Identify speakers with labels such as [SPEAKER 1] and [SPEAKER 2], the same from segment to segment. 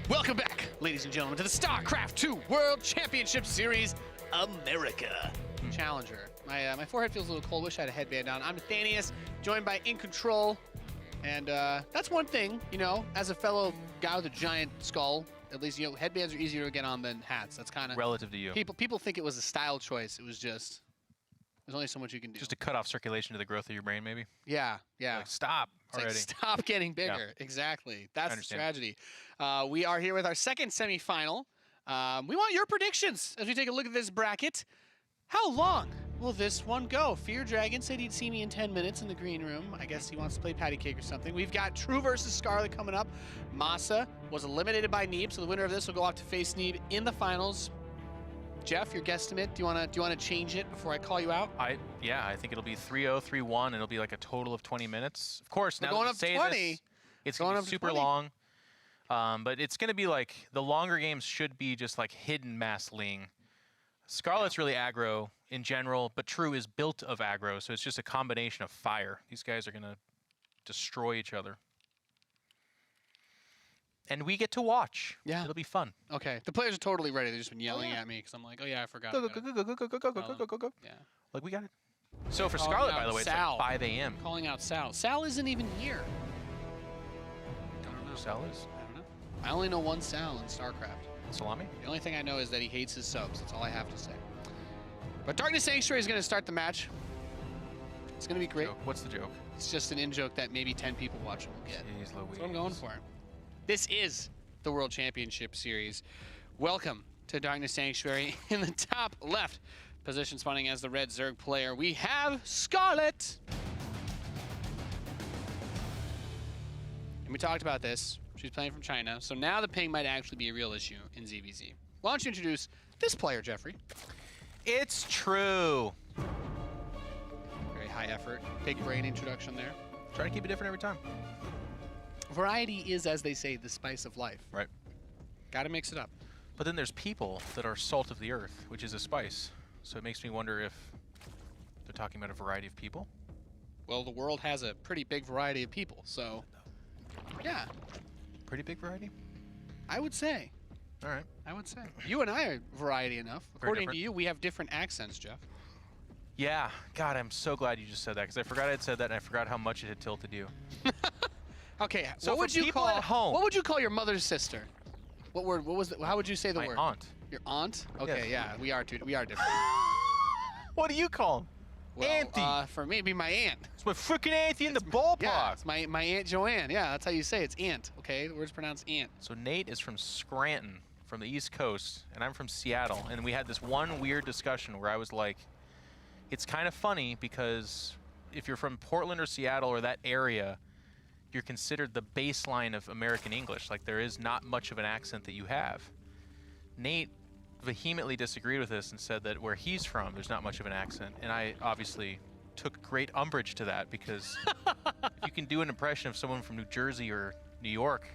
[SPEAKER 1] Welcome back, ladies and gentlemen, to the StarCraft 2 World Championship Series America Challenger. My forehead feels a little cold. Wish I had a headband on. I'm Nathanius, joined by In Control. And that's one thing, you know, as a fellow guy with a giant skull, at least, you know, headbands are easier to get on than hats. That's kind of...
[SPEAKER 2] Relative to you.
[SPEAKER 1] People think it was a style choice. It was just... There's only so much you can do.
[SPEAKER 2] Just to cut off circulation to the growth of your brain, maybe?
[SPEAKER 1] Yeah, yeah.
[SPEAKER 2] Like, stop already.
[SPEAKER 1] Like, stop getting bigger. Yeah. Exactly. That's the tragedy. We are here with our second semifinal. We want your predictions as we take a look at this bracket. How long will this one go? Fear Dragon said he'd see me in 10 minutes in the green room. I guess he wants to play patty cake or something. We've got True versus Scarlett coming up. Masa was eliminated by Neeb, so the winner of this will go off to face Neeb in the finals. Jeff, your guesstimate, do you want to change it before I call you out?
[SPEAKER 2] Yeah, I think it'll be 3-0, 3-1, and it'll be like a total of 20 minutes. Of course, now
[SPEAKER 1] going
[SPEAKER 2] that
[SPEAKER 1] up to 20.
[SPEAKER 2] This, it's going to be super long. But it's going to be like, the longer games should be just like hidden mass ling. Scarlett's really aggro in general, but True is built of aggro, so it's just a combination of fire. These guys are going to destroy each other. And we get to watch.
[SPEAKER 1] Yeah.
[SPEAKER 2] It'll be fun.
[SPEAKER 1] Okay. The players are totally ready. They've just been yelling at me because I'm like, oh yeah, I forgot.
[SPEAKER 2] Go.
[SPEAKER 1] Yeah.
[SPEAKER 2] Like, we got it. So for Scarlett, by the way,
[SPEAKER 1] Sal.
[SPEAKER 2] it's like 5 a.m.
[SPEAKER 1] Calling out Sal. Sal isn't even here. Don't know.
[SPEAKER 2] Sal is?
[SPEAKER 1] I don't know. I only know one Sal in StarCraft.
[SPEAKER 2] Salami?
[SPEAKER 1] The only thing I know is that he hates his subs. That's all I have to say. But Darkness Sanctuary is going to start the match. It's going to be great.
[SPEAKER 2] What's the joke?
[SPEAKER 1] It's just an in-joke that maybe 10 people watching will get.
[SPEAKER 2] Jeez Louise.
[SPEAKER 1] That's what I'm going for. This is the World Championship Series. Welcome to Darkness Sanctuary. In the top left position, spawning as the red Zerg player, we have Scarlett. And we talked about this. She's playing from China, so now the ping might actually be a real issue in ZvZ. Why don't you introduce this player, Jeffrey?
[SPEAKER 2] It's True.
[SPEAKER 1] Very high effort, big brain introduction there.
[SPEAKER 2] Try to keep it different every time.
[SPEAKER 1] Variety is, as they say, the spice of life.
[SPEAKER 2] Right.
[SPEAKER 1] Gotta mix it up.
[SPEAKER 2] But then there's people that are salt of the earth, which is a spice. So it makes me wonder if they're talking about a variety of people.
[SPEAKER 1] Well, the world has a pretty big variety of people, so yeah.
[SPEAKER 2] Pretty big variety?
[SPEAKER 1] I would say.
[SPEAKER 2] All right.
[SPEAKER 1] I would say. You and I are variety enough. According to you, we have different accents, Jeff.
[SPEAKER 2] Yeah. God, I'm so glad you just said that, because I forgot I'd said that, and I forgot how much it had tilted you.
[SPEAKER 1] Okay,
[SPEAKER 2] so
[SPEAKER 1] what would you call
[SPEAKER 2] at home?
[SPEAKER 1] What would you call your mother's sister? What word? What was? How would you say the word?
[SPEAKER 2] My aunt.
[SPEAKER 1] Your aunt? Okay,
[SPEAKER 2] yes.
[SPEAKER 1] yeah, we are different.
[SPEAKER 2] What do you call him?
[SPEAKER 1] Well,
[SPEAKER 2] Auntie.
[SPEAKER 1] For me, it'd be my aunt.
[SPEAKER 2] It's my freaking auntie in the ballpark.
[SPEAKER 1] Yeah, it's my Aunt Joanne. Yeah, that's how you say it. It's aunt. Okay, the word's pronounced aunt.
[SPEAKER 2] So Nate is from Scranton, from the East Coast, and I'm from Seattle, and we had this one weird discussion where I was like, it's kind of funny because if you're from Portland or Seattle or that area, you're considered the baseline of American English. Like, there is not much of an accent that you have. Nate vehemently disagreed with this and said that where he's from, there's not much of an accent. And I obviously took great umbrage to that, because if you can do an impression of someone from New Jersey or New York,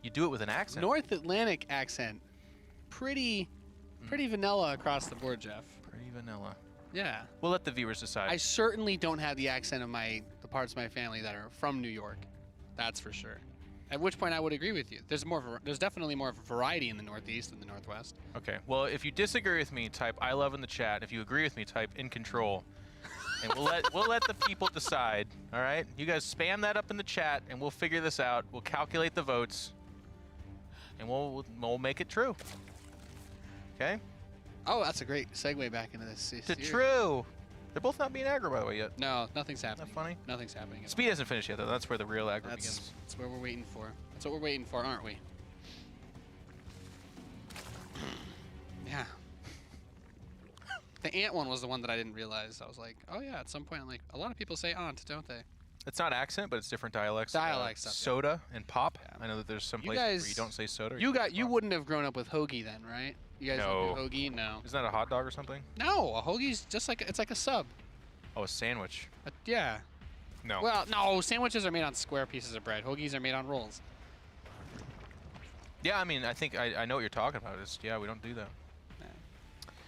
[SPEAKER 2] you do it with an accent.
[SPEAKER 1] North Atlantic accent. Pretty vanilla across the board, Jeff.
[SPEAKER 2] Pretty vanilla.
[SPEAKER 1] Yeah.
[SPEAKER 2] We'll let the viewers decide.
[SPEAKER 1] I certainly don't have the accent of the parts of my family that are from New York. That's for sure. At which point I would agree with you. There's definitely more of a variety in the Northeast than the Northwest.
[SPEAKER 2] Okay. Well, if you disagree with me, type I love in the chat. If you agree with me, type In Control. And we'll let the people decide. All right? You guys spam that up in the chat, and we'll figure this out. We'll calculate the votes, and we'll make it true. Okay?
[SPEAKER 1] Oh, that's a great segue back into this series.
[SPEAKER 2] To True. They're both not being aggro, by the way, yet.
[SPEAKER 1] No, nothing's happening.
[SPEAKER 2] Isn't that funny?
[SPEAKER 1] Nothing's happening.
[SPEAKER 2] Speed hasn't finished yet, though. That's where the real aggro begins.
[SPEAKER 1] That's where we're waiting for. That's what we're waiting for, aren't we? Yeah. The aunt one was the one that I didn't realize. I was like, oh yeah, at some point, like, a lot of people say aunt, don't they?
[SPEAKER 2] It's not accent, but it's different dialects.
[SPEAKER 1] Dialect stuff.
[SPEAKER 2] Soda and pop.
[SPEAKER 1] Yeah.
[SPEAKER 2] I know that there's some places where you don't say soda.
[SPEAKER 1] You wouldn't have grown up with hoagie then, right? You guys
[SPEAKER 2] No.
[SPEAKER 1] don't do hoagie? No.
[SPEAKER 2] Isn't that a hot dog or something?
[SPEAKER 1] No, a hoagie's just like, it's like a sub.
[SPEAKER 2] Oh, a sandwich.
[SPEAKER 1] Yeah.
[SPEAKER 2] No.
[SPEAKER 1] Well, no, sandwiches are made on square pieces of bread. Hoagies are made on rolls.
[SPEAKER 2] Yeah, I mean, I think I know what you're talking about. It's, yeah, we don't do that.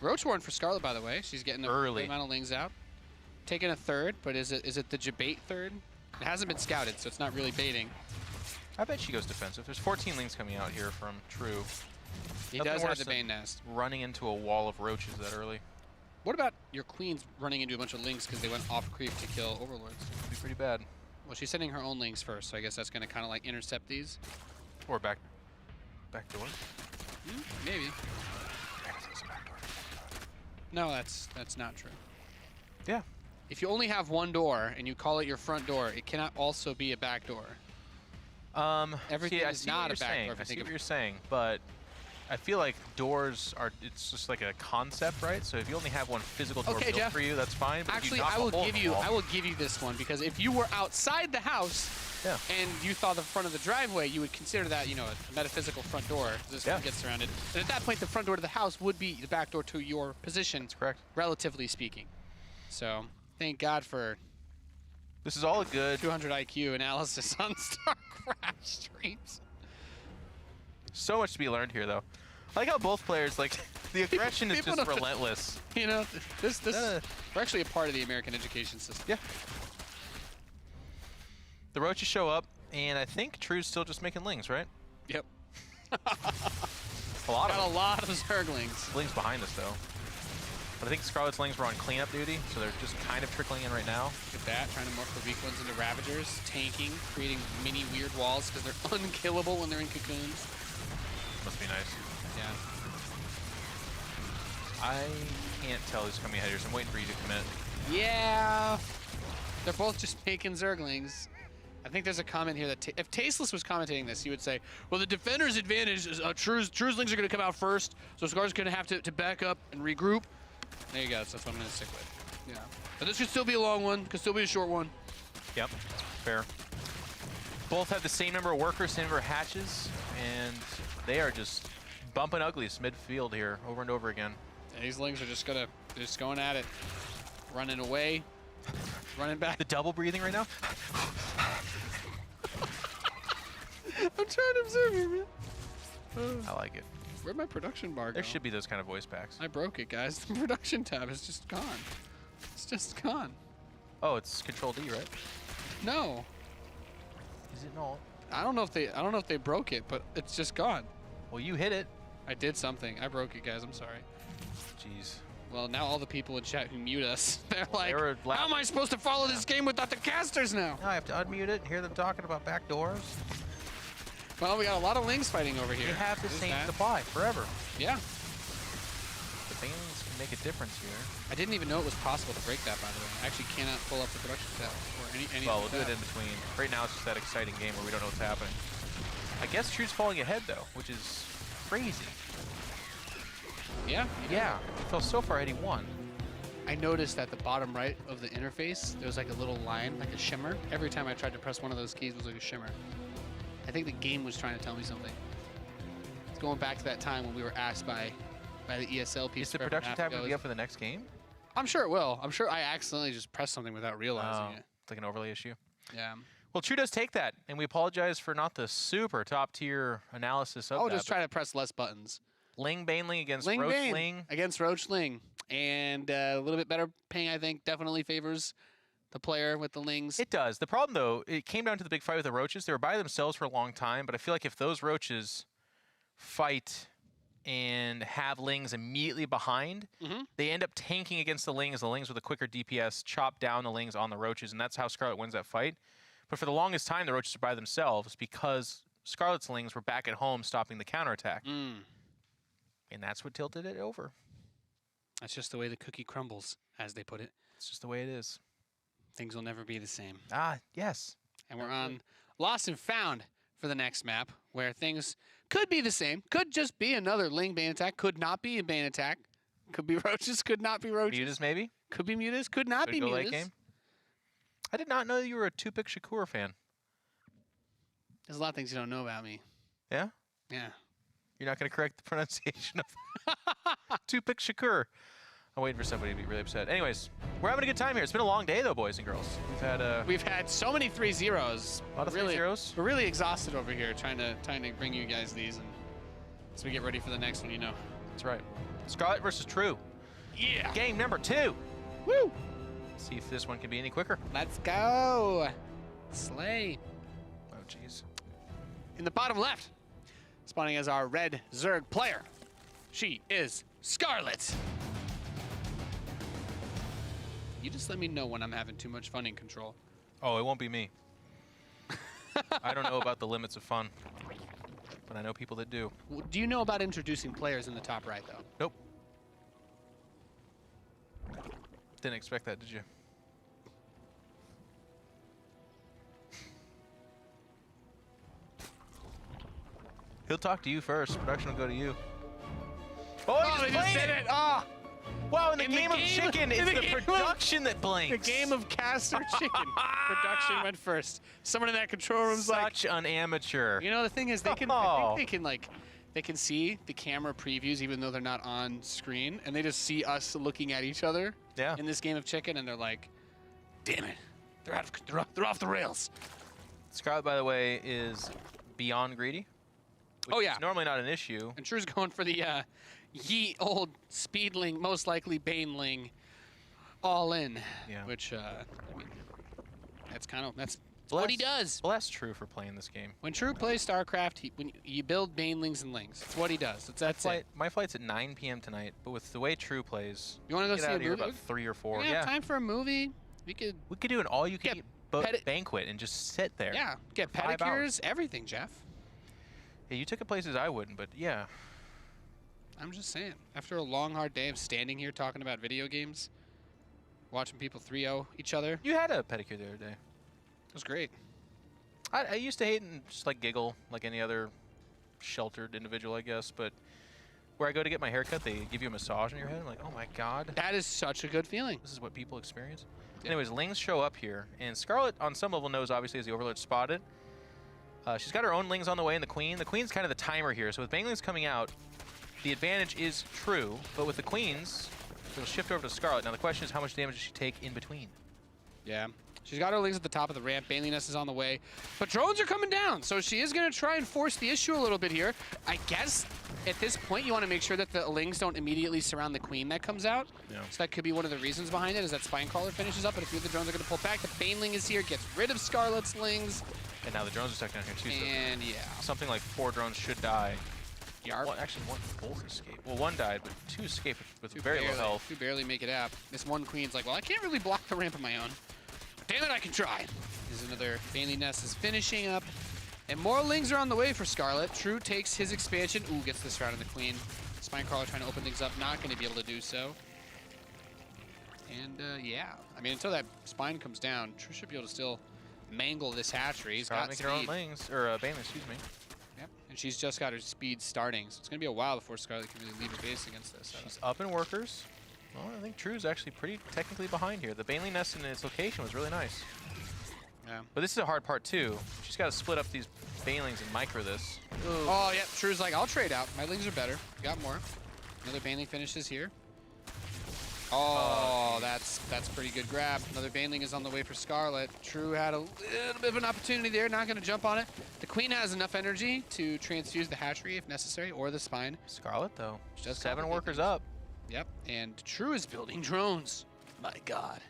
[SPEAKER 1] Ro4 for Scarlett, by the way. She's getting a
[SPEAKER 2] Early.
[SPEAKER 1] good amount of lings out. Taking a third, but is it the debate third? It hasn't been scouted, so it's not really baiting.
[SPEAKER 2] I bet she goes defensive. There's 14 lings coming out here from True.
[SPEAKER 1] He does have the Bane Nest.
[SPEAKER 2] Running into a wall of roaches that early.
[SPEAKER 1] What about your queens running into a bunch of lings because they went off creep to kill overlords?
[SPEAKER 2] It'd be pretty bad.
[SPEAKER 1] Well, she's sending her own lings first, so I guess that's going to kind of like intercept these.
[SPEAKER 2] Or back door.
[SPEAKER 1] Maybe. No, that's not true.
[SPEAKER 2] Yeah.
[SPEAKER 1] If you only have one door and you call it your front door, it cannot also be a back door. Everything is not a back door.
[SPEAKER 2] I see what you're saying, but I feel like doors are, it's just like a concept, right? So if you only have one physical door built
[SPEAKER 1] Jeff,
[SPEAKER 2] for you, that's fine. But
[SPEAKER 1] actually, I will give you this one, because if you were outside the house and you saw the front of the driveway, you would consider that, you know, a metaphysical front door. This one gets surrounded. And at that point, the front door to the house would be the back door to your position.
[SPEAKER 2] That's correct.
[SPEAKER 1] Relatively speaking. So thank God for
[SPEAKER 2] this is all a good
[SPEAKER 1] 200 IQ analysis on StarCraft streams.
[SPEAKER 2] So much to be learned here, though. I like how both players, like, the aggression is just relentless.
[SPEAKER 1] You know, we're actually a part of the American education system.
[SPEAKER 2] Yeah. The roaches show up, and I think True's still just making lings, right?
[SPEAKER 1] Yep.
[SPEAKER 2] a lot
[SPEAKER 1] of Zerglings.
[SPEAKER 2] Lings behind us, though. But I think Scarlett's lings were on cleanup duty, so they're just kind of trickling in right now.
[SPEAKER 1] Look at that, trying to morph the weak ones into Ravagers, tanking, creating mini weird walls because they're unkillable when they're in cocoons.
[SPEAKER 2] Must be nice.
[SPEAKER 1] Yeah.
[SPEAKER 2] I can't tell who's coming ahead here, so I'm waiting for you to commit.
[SPEAKER 1] Yeah. They're both just making Zerglings. I think there's a comment here that if Tasteless was commentating this, he would say, well, the defender's advantage is True's lings are going to come out first, so Scar's going to have to back up and regroup. There you go. So that's what I'm going to stick with. Yeah. But this could still be a long one. Could still be a short one.
[SPEAKER 2] Yep. Fair. Both have the same number of workers, same number of hatches, and they are just bumping uglies midfield here over and over again.
[SPEAKER 1] And these lings are just going at it. Running away. Running back.
[SPEAKER 2] The double breathing right now.
[SPEAKER 1] I'm trying to observe you, man.
[SPEAKER 2] I like it.
[SPEAKER 1] Where'd my production bar go?
[SPEAKER 2] There should be those kind of voice packs.
[SPEAKER 1] I broke it, guys. The production tab is just gone. It's just gone.
[SPEAKER 2] Oh, it's Control D, right?
[SPEAKER 1] No.
[SPEAKER 2] Is it not?
[SPEAKER 1] I don't know if they broke it, but it's just gone.
[SPEAKER 2] Well, you hit it.
[SPEAKER 1] I did something. I broke it, guys. I'm sorry.
[SPEAKER 2] Jeez.
[SPEAKER 1] Well, now all the people in chat who mute us, they're like, how am I supposed to follow this game without the casters now?
[SPEAKER 2] Now I have to unmute it and hear them talking about back doors.
[SPEAKER 1] Well, we got a lot of lings fighting over here.
[SPEAKER 2] They have the same supply forever.
[SPEAKER 1] Yeah.
[SPEAKER 2] The Banelings can make a difference here.
[SPEAKER 1] I didn't even know it was possible to break that, by the way. I actually cannot pull up the production tab or any
[SPEAKER 2] Well, we'll do it in between. Right now, it's just that exciting game where we don't know what's happening. I guess True's falling ahead, though, which is crazy.
[SPEAKER 1] Yeah?
[SPEAKER 2] Yeah. He fell so far ahead, he won.
[SPEAKER 1] I noticed at the bottom right of the interface, there was like a little line, like a shimmer. Every time I tried to press one of those keys, it was like a shimmer. I think the game was trying to tell me something. It's going back to that time when we were asked by the ESL people.
[SPEAKER 2] Is the production tab going to be up for the next game?
[SPEAKER 1] I'm sure it will. I'm sure I accidentally just pressed something without realizing it.
[SPEAKER 2] It's like an overlay issue.
[SPEAKER 1] Yeah.
[SPEAKER 2] Well, True does take that, and we apologize for not the super top-tier analysis of that.
[SPEAKER 1] I'll just try to press less buttons.
[SPEAKER 2] Ling Baneling against Roach Ling.
[SPEAKER 1] Against Roach Ling. And a little bit better ping, I think, definitely favors the player with the lings.
[SPEAKER 2] It does. The problem, though, it came down to the big fight with the roaches. They were by themselves for a long time, but I feel like if those roaches fight and have lings immediately behind, they end up tanking against the lings with a quicker DPS, chop down the lings on the roaches, and that's how Scarlett wins that fight. But for the longest time, the roaches are by themselves because Scarlett's lings were back at home stopping the counterattack. And that's what tilted it over.
[SPEAKER 1] That's just the way the cookie crumbles, as they put it.
[SPEAKER 2] It's just the way it is.
[SPEAKER 1] Things will never be the same.
[SPEAKER 2] Ah, yes.
[SPEAKER 1] And we're on Lost and Found for the next map, where things could be the same. Could just be another Ling Bane attack. Could not be a Bane attack. Could be roaches. Could not be roaches.
[SPEAKER 2] Mutas, maybe?
[SPEAKER 1] Could be mutas. Could not be mutas.
[SPEAKER 2] Late game? I did not know you were a two-pick Shakur fan.
[SPEAKER 1] There's a lot of things you don't know about me.
[SPEAKER 2] Yeah?
[SPEAKER 1] Yeah.
[SPEAKER 2] You're not going to correct the pronunciation of two-pick Shakur. I'm waiting for somebody to be really upset. Anyways, we're having a good time here. It's been a long day, though, boys and girls.
[SPEAKER 1] We've had so many 3-0s.
[SPEAKER 2] A lot of 3-0s.
[SPEAKER 1] We're really exhausted over here trying to bring you guys these, and as we get ready for the next one, you know.
[SPEAKER 2] That's right. Scarlett versus True.
[SPEAKER 1] Yeah.
[SPEAKER 2] Game number 2.
[SPEAKER 1] Woo!
[SPEAKER 2] See if this one can be any quicker.
[SPEAKER 1] Let's go. Slay.
[SPEAKER 2] Oh, jeez.
[SPEAKER 1] in the bottom left. Spawning as our red Zerg player. She is Scarlett. You just let me know when I'm having too much fun in control.
[SPEAKER 2] Oh, it won't be me. I don't know about the limits of fun, but I know people that do.
[SPEAKER 1] Well, do you know about introducing players in the top right, though?
[SPEAKER 2] Nope. Didn't expect that, did you? He'll talk to you first. Production will go to you. Oh,
[SPEAKER 1] they just did it! Oh!
[SPEAKER 2] Wow, in the game of chicken, it's the production that blinks.
[SPEAKER 1] The game of Caster Chicken. Production went first. Someone in that control room's like...
[SPEAKER 2] Such an amateur.
[SPEAKER 1] You know, the thing is, they can, I think they can, like, they can see the camera previews even though they're not on screen, and they just see us looking at each other in this game of chicken, and they're like, damn it, they're off the rails.
[SPEAKER 2] Scarlett, by the way, is beyond greedy. Which is normally not an issue.
[SPEAKER 1] And True's going for the ye old Speedling, most likely Baneling, all in.
[SPEAKER 2] Yeah.
[SPEAKER 1] Which, I mean, that's what he does.
[SPEAKER 2] Well, that's true for playing this game.
[SPEAKER 1] When True plays StarCraft, when you build Banelings and Lings. That's what he does. That's it.
[SPEAKER 2] My flight's at 9 p.m. tonight, but with the way True plays,
[SPEAKER 1] you want to go see a movie?
[SPEAKER 2] About 3 or 4.
[SPEAKER 1] Yeah. Time for a movie. We could
[SPEAKER 2] do an all-you-can-eat banquet and just sit there.
[SPEAKER 1] Yeah. Get pedicures, everything, Jeff.
[SPEAKER 2] Yeah, you took it places I wouldn't, but yeah.
[SPEAKER 1] I'm just saying. After a long, hard day of standing here talking about video games, watching people 3-0 each other.
[SPEAKER 2] You had a pedicure the other day.
[SPEAKER 1] It was great.
[SPEAKER 2] I used to hate and just like giggle like any other sheltered individual, I guess, but where I go to get my haircut, they give you a massage on your head. I'm like, oh my god.
[SPEAKER 1] That is such a good feeling.
[SPEAKER 2] This is what people experience. Anyways, Lings show up here, and Scarlett on some level knows, obviously, as the Overlord spotted. She's got her own Lings on the way, and the Queen. The Queen's kind of the timer here, so with Banelings coming out, the advantage is True, but with the Queens, it'll shift over to Scarlett. Now the question is, how much damage does she take in between?
[SPEAKER 1] Yeah. She's got her Lings at the top of the ramp. Baneliness is on the way. But drones are coming down, so she is going to try and force the issue a little bit here. I guess at this point you want to make sure that the Lings don't immediately surround the Queen that comes out. Yeah. So that could be one of the reasons behind it, is that Spinecrawler finishes up, but a few of the drones are going to pull back. The Baneling is here, gets rid of Scarlett's Lings.
[SPEAKER 2] And now the drones are stuck down here too.
[SPEAKER 1] And
[SPEAKER 2] so
[SPEAKER 1] yeah.
[SPEAKER 2] Something like 4 drones should die.
[SPEAKER 1] Yarp.
[SPEAKER 2] Well, actually, both escaped. Well, 1 died, but 2 escaped with very low health.
[SPEAKER 1] 2 barely make it out. This one Queen's like, well, I can't really block the ramp on my own. Damn it, I can try. There's another Bailey Nest is finishing up. And more Lings are on the way for Scarlett. True takes his expansion. Ooh, gets this round in the Queen. Spinecrawler trying to open things up. Not going to be able to do so. And, yeah. I mean, until that Spine comes down, True should be able to still mangle this hatchery. He's got speed.
[SPEAKER 2] Her own Lings, or Bailey, excuse me.
[SPEAKER 1] Yep, and she's just got her speed starting. So it's going to be a while before Scarlett can really leave her base against this.
[SPEAKER 2] She's up in workers. Well, I think True's actually pretty technically behind here. The Bailey Nest in its location was really nice.
[SPEAKER 1] Yeah. But
[SPEAKER 2] this is a hard part, too. She's got to split up these Banelings and micro this.
[SPEAKER 1] Ooh. Oh, yeah. True's like, I'll trade out. My Lings are better. Got more. Another Baneling finishes here. Oh, that's pretty good grab. Another Baneling is on the way for Scarlett. True had a little bit of an opportunity there. Not going to jump on it. The Queen has enough energy to transfuse the hatchery if necessary, or the Spine.
[SPEAKER 2] Scarlett, though.
[SPEAKER 1] Just
[SPEAKER 2] 7 workers up.
[SPEAKER 1] Yep, and True is building drones. My god.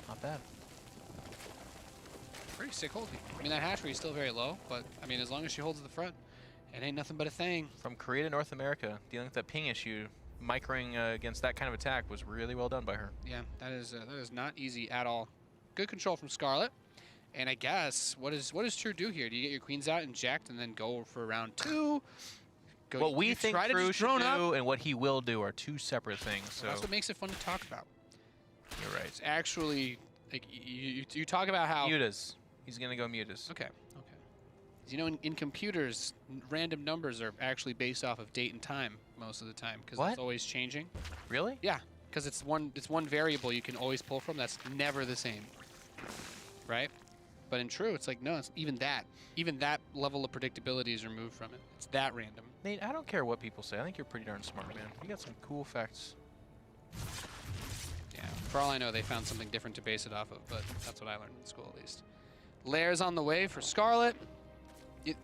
[SPEAKER 2] Not bad.
[SPEAKER 1] Pretty sick holding. I mean, that hatchery is still very low, but, I mean, as long as she holds at the front, it ain't nothing but a thing.
[SPEAKER 2] From Korea to North America, dealing with that ping issue, microing against that kind of attack was really well done by her.
[SPEAKER 1] Yeah, that is not easy at all. Good control from Scarlett. And I guess, what does True do here? Do you get your Queens out inject and then go for round 2?
[SPEAKER 2] What we think True should do and what he will do are 2 separate things. So
[SPEAKER 1] that's what makes it fun to talk about.
[SPEAKER 2] You're right.
[SPEAKER 1] It's actually, like, you talk about how...
[SPEAKER 2] Mutas. He's going to go Mutas.
[SPEAKER 1] Okay. You know, in computers, random numbers are actually based off of date and time most of the time, because it's always changing.
[SPEAKER 2] Really?
[SPEAKER 1] Yeah, because it's one variable you can always pull from that's never the same, right? But in True, it's like, no, it's even that level of predictability is removed from it. It's that random.
[SPEAKER 2] Nate, I don't care what people say. I think you're pretty darn smart, man. You got some cool facts.
[SPEAKER 1] Yeah, for all I know, they found something different to base it off of, but that's what I learned in school, at least. Lairs on the way for Scarlett. Is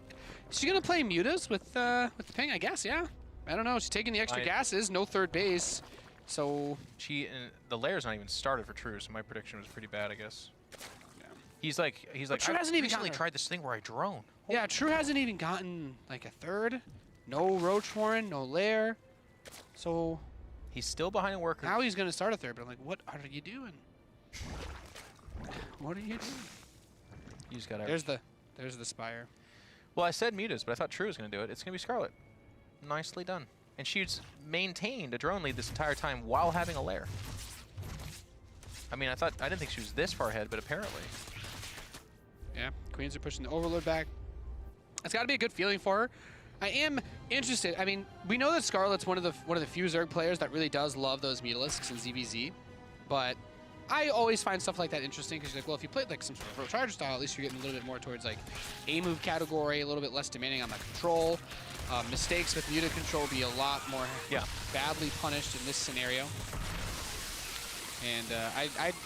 [SPEAKER 1] she gonna play Mutas with the ping? I guess, yeah. I don't know. She's taking the extra gases. No third base, so
[SPEAKER 2] the Lair's not even started for True, so my prediction was pretty bad, I guess.
[SPEAKER 1] Yeah.
[SPEAKER 2] He's like,
[SPEAKER 1] True
[SPEAKER 2] I
[SPEAKER 1] hasn't even
[SPEAKER 2] recently
[SPEAKER 1] gotten
[SPEAKER 2] tried this thing where I drone.
[SPEAKER 1] Yeah, True hasn't even gotten like a third. No Ro4, no Lair. So
[SPEAKER 2] he's still behind in workers.
[SPEAKER 1] now he's gonna start a third, but I'm like, what are you doing? What are you doing?
[SPEAKER 2] You just gotta.
[SPEAKER 1] There's the Spire.
[SPEAKER 2] Well, I said Mutas, but I thought True was gonna do it. It's gonna be Scarlett. Nicely done. And she's maintained a drone lead this entire time while having a lair. I mean, I didn't think she was this far ahead, but apparently.
[SPEAKER 1] Yeah, Queens are pushing the Overlord back. It's got to be a good feeling for her. I am interested. I mean, we know that Scarlett's one of the few Zerg players that really does love those Mutalisks and ZvZ, but I always find stuff like that interesting because you're like, well, if you played like some sort of Pro-Charger style, at least you're getting a little bit more towards like a move category, a little bit less demanding on the control. Mistakes with muted control be a lot more badly punished in this scenario. And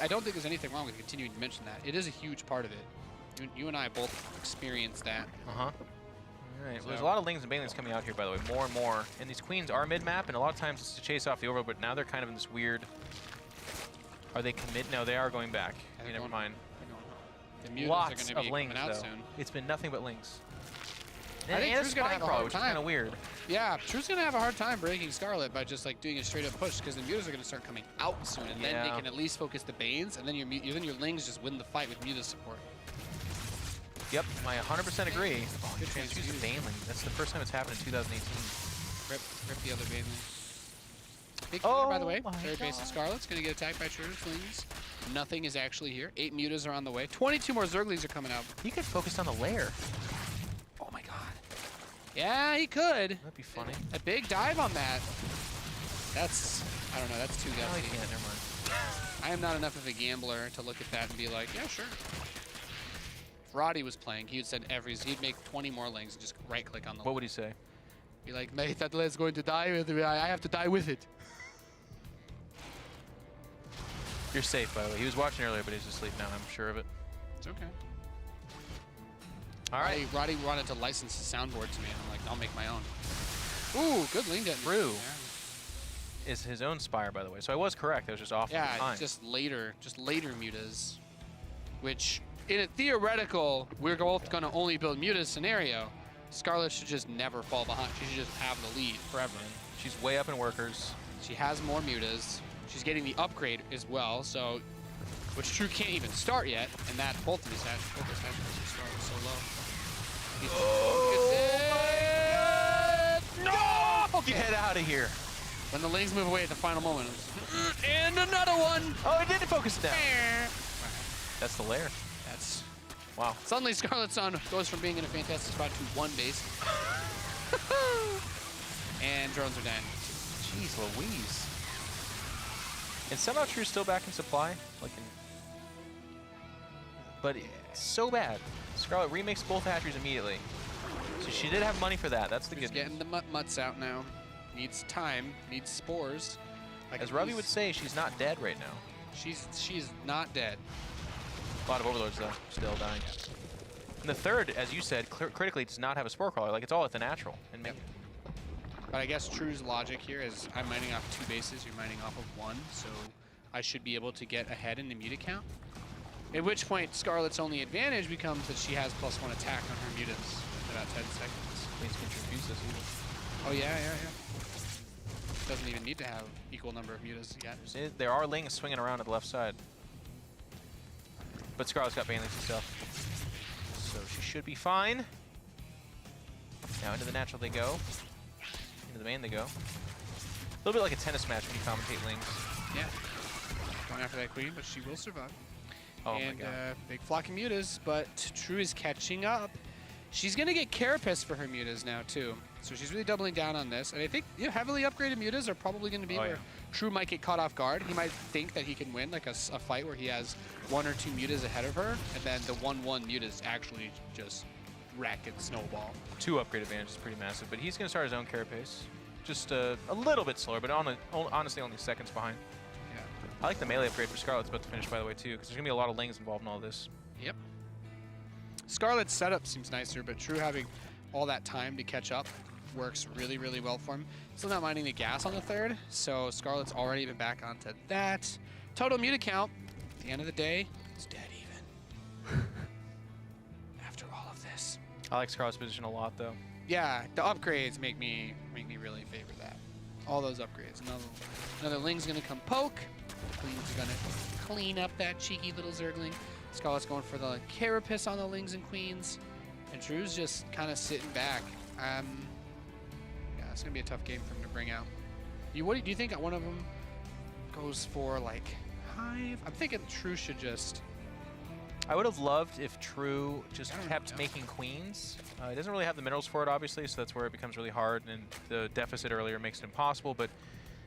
[SPEAKER 1] I don't think there's anything wrong with continuing to mention that. It is a huge part of it. You and I both experienced that.
[SPEAKER 2] All right, well, there's a lot of Lings and Banelings coming out here, by the way, more and more. And these Queens are mid-map, and a lot of times it's to chase off the Overlord, but now they're kind of in this weird... Are they commit? No, they are going back. Okay, never mind.
[SPEAKER 1] The mutants
[SPEAKER 2] Lots
[SPEAKER 1] are going to be
[SPEAKER 2] of Lings,
[SPEAKER 1] coming out
[SPEAKER 2] though.
[SPEAKER 1] soon.
[SPEAKER 2] It's been nothing but Lings.
[SPEAKER 1] I think True's going to have a hard
[SPEAKER 2] which is kind of weird.
[SPEAKER 1] Yeah, True's going to have a hard time breaking Scarlett by just like doing a straight-up push because the Mutas are going to start coming out soon, and then they can at least focus the Banes, and then your Lings just win the fight with Muta support.
[SPEAKER 2] Yep, I 100% agree. Oh, you transfused a Baneling. That's the first time it's happened in 2018.
[SPEAKER 1] Rip the other Baneling. Big killer, by the way. Third base of Scarlett's going to get attacked by True's Lings. Nothing is actually here. 8 Mutas are on the way. 22 more Zerglings are coming out.
[SPEAKER 2] He could focus on the lair.
[SPEAKER 1] Oh my god. Yeah, he could.
[SPEAKER 2] That'd be funny.
[SPEAKER 1] A big dive on that. That's, I don't know, that's too
[SPEAKER 2] No,
[SPEAKER 1] gutsy.
[SPEAKER 2] he can't, never mind.
[SPEAKER 1] I am not enough of a gambler to look at that and be like, yeah, sure. If Roddy was playing, he would send he'd make 20 more Lings and just right click on the
[SPEAKER 2] What would he say?
[SPEAKER 1] Be like, mate, that lair's going to die with it. I have to die with it.
[SPEAKER 2] You're safe, by the way. He was watching earlier, but he's asleep now, I'm sure of it.
[SPEAKER 1] It's okay.
[SPEAKER 2] All right.
[SPEAKER 1] Roddy wanted to license the soundboard to me, and I'm like, I'll make my own. Ooh, good lean detonation.
[SPEAKER 2] True. Is his own Spire, by the way. So I was correct. I was just off the time.
[SPEAKER 1] Yeah, just later Mutas, which in a theoretical, we're both going to only build Mutas scenario. Scarlett should just never fall behind. She should just have the lead forever.
[SPEAKER 2] She's way up in workers.
[SPEAKER 1] She has more Mutas. She's getting the upgrade as well, so which True can't even start yet, and that both of these hatches are so low.
[SPEAKER 2] No! Get out of here.
[SPEAKER 1] When the Lings move away at the final moment. And another one!
[SPEAKER 2] Oh, it didn't focus down. That's the lair.
[SPEAKER 1] That's...
[SPEAKER 2] Wow.
[SPEAKER 1] Suddenly Scarlett's on goes from being in a fantastic spot to 1 base. And drones are dead.
[SPEAKER 2] Jeez Louise. And somehow True's still back in supply. But it's so bad. Scarlett remakes both hatcheries immediately. So she did have money for that. That's the good news.
[SPEAKER 1] Getting the mutts out now. Needs time. Needs spores.
[SPEAKER 2] As Ravi would say, she's not dead right now.
[SPEAKER 1] She's not dead.
[SPEAKER 2] A lot of Overlords, though, still dying. And the third, as you said, critically does not have a Spore Crawler. Like, it's all at the natural. And
[SPEAKER 1] Yep. But I guess True's logic here is I'm mining off 2 bases, you're mining off of 1, so I should be able to get ahead in the Muta count. At which point, Scarlett's only advantage becomes that she has +1 attack on her Mutas in about 10 seconds.
[SPEAKER 2] Please confuse this even.
[SPEAKER 1] Oh yeah. Doesn't even need to have equal number of Mutas yet.
[SPEAKER 2] There are Lings swinging around at the left side. But Scarlett's got Banelings and stuff. So she should be fine. Now into the natural they go. Into the main they go. A little bit like a tennis match when you commentate Lings.
[SPEAKER 1] Yeah. Going after that queen, but she will survive.
[SPEAKER 2] Oh
[SPEAKER 1] and
[SPEAKER 2] my god.
[SPEAKER 1] big flock of Mutas, but True is catching up. She's going to get Carapace for her Mutas now, too. So she's really doubling down on this. And I think heavily upgraded Mutas are probably going to be where True might get caught off guard. He might think that he can win, like a fight where he has 1 or 2 Mutas ahead of her, and then the 1/1 Mutas actually just wreck and snowball.
[SPEAKER 2] 2 upgrade advantage is pretty massive, but he's going to start his own Carapace. Just a little bit slower, but honestly only seconds behind.
[SPEAKER 1] Yeah.
[SPEAKER 2] I like the melee upgrade for Scarlett's about to finish, by the way, too, because there's going to be a lot of Lings involved in all this.
[SPEAKER 1] Yep. Scarlett's setup seems nicer, but True having all that time to catch up works really, really well for him. Still not minding the gas on the 3rd, so Scarlett's already been back onto that. Total Muta count, at the end of the day, it's dead even. this.
[SPEAKER 2] I like Scarlett's position a lot, though.
[SPEAKER 1] Yeah, the upgrades make me really favor that. All those upgrades. Another Ling's gonna come poke. Queen's gonna clean up that cheeky little Zergling. Scarlett's going for the Carapace on the Lings and Queens. And Drew's just kind of sitting back. Yeah, it's gonna be a tough game for him to bring out. Do you think one of them goes for like Hive? I'm thinking True should just.
[SPEAKER 2] I would have loved if True just kept making queens. He doesn't really have the minerals for it, obviously, so that's where it becomes really hard, and the deficit earlier makes it impossible, but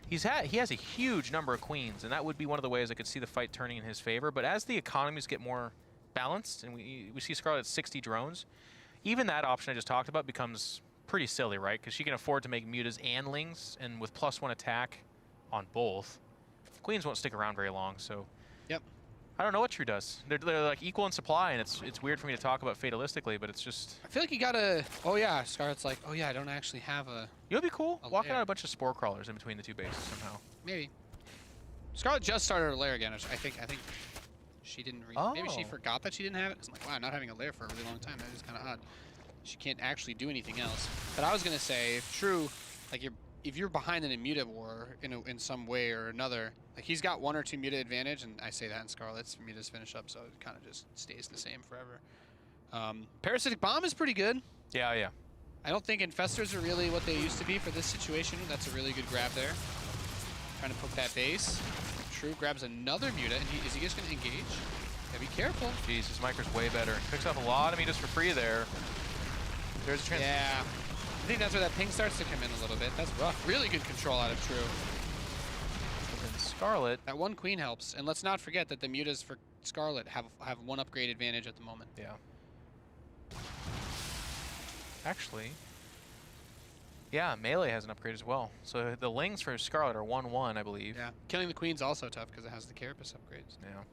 [SPEAKER 2] he has a huge number of queens, and that would be one of the ways I could see the fight turning in his favor. But as the economies get more balanced, and we see Scarlett at 60 drones, even that option I just talked about becomes pretty silly, right? Because she can afford to make mutas and lings, and with +1 attack on both, queens won't stick around very long, so...
[SPEAKER 1] Yep.
[SPEAKER 2] I don't know what True does. They're like equal in supply, and it's weird for me to talk about fatalistically, but it's just...
[SPEAKER 1] I feel like you gotta... Oh yeah, Scarlett's like, oh yeah, I don't actually have a...
[SPEAKER 2] You know what'd be cool? Walking out a bunch of spore crawlers in between the two bases somehow.
[SPEAKER 1] Maybe. Scarlett just started her lair again. I think she didn't read.
[SPEAKER 2] Oh.
[SPEAKER 1] Maybe she forgot that she didn't have it. 'Cause I'm like, wow, not having a lair for a really long time. That is kind of odd. She can't actually do anything else. But I was gonna say, if True, like if you're behind in a muta war in some way or another, like he's got 1 or 2 muta advantage, and I say that in Scarlett's for mutas finish up, so it kind of just stays the same forever. Parasitic Bomb is pretty good.
[SPEAKER 2] Yeah, yeah.
[SPEAKER 1] I don't think Infestors are really what they used to be for this situation. That's a really good grab there. Trying to poke that base. True grabs another muta, and is he just going to engage? Gotta be careful.
[SPEAKER 2] Jeez, his micro's way better. Picks up a lot of mutas for free there. There's a chance.
[SPEAKER 1] Yeah. I think that's where that ping starts to come in a little bit. That's rough. Really good control out of True.
[SPEAKER 2] And then Scarlett.
[SPEAKER 1] That one queen helps. And let's not forget that the mutas for Scarlett have 1 upgrade advantage at the moment.
[SPEAKER 2] Yeah. Actually, yeah, melee has an upgrade as well. So the lings for Scarlett are 1/1, I believe.
[SPEAKER 1] Yeah. Killing the queen's also tough because it has the Carapace upgrades.
[SPEAKER 2] Yeah.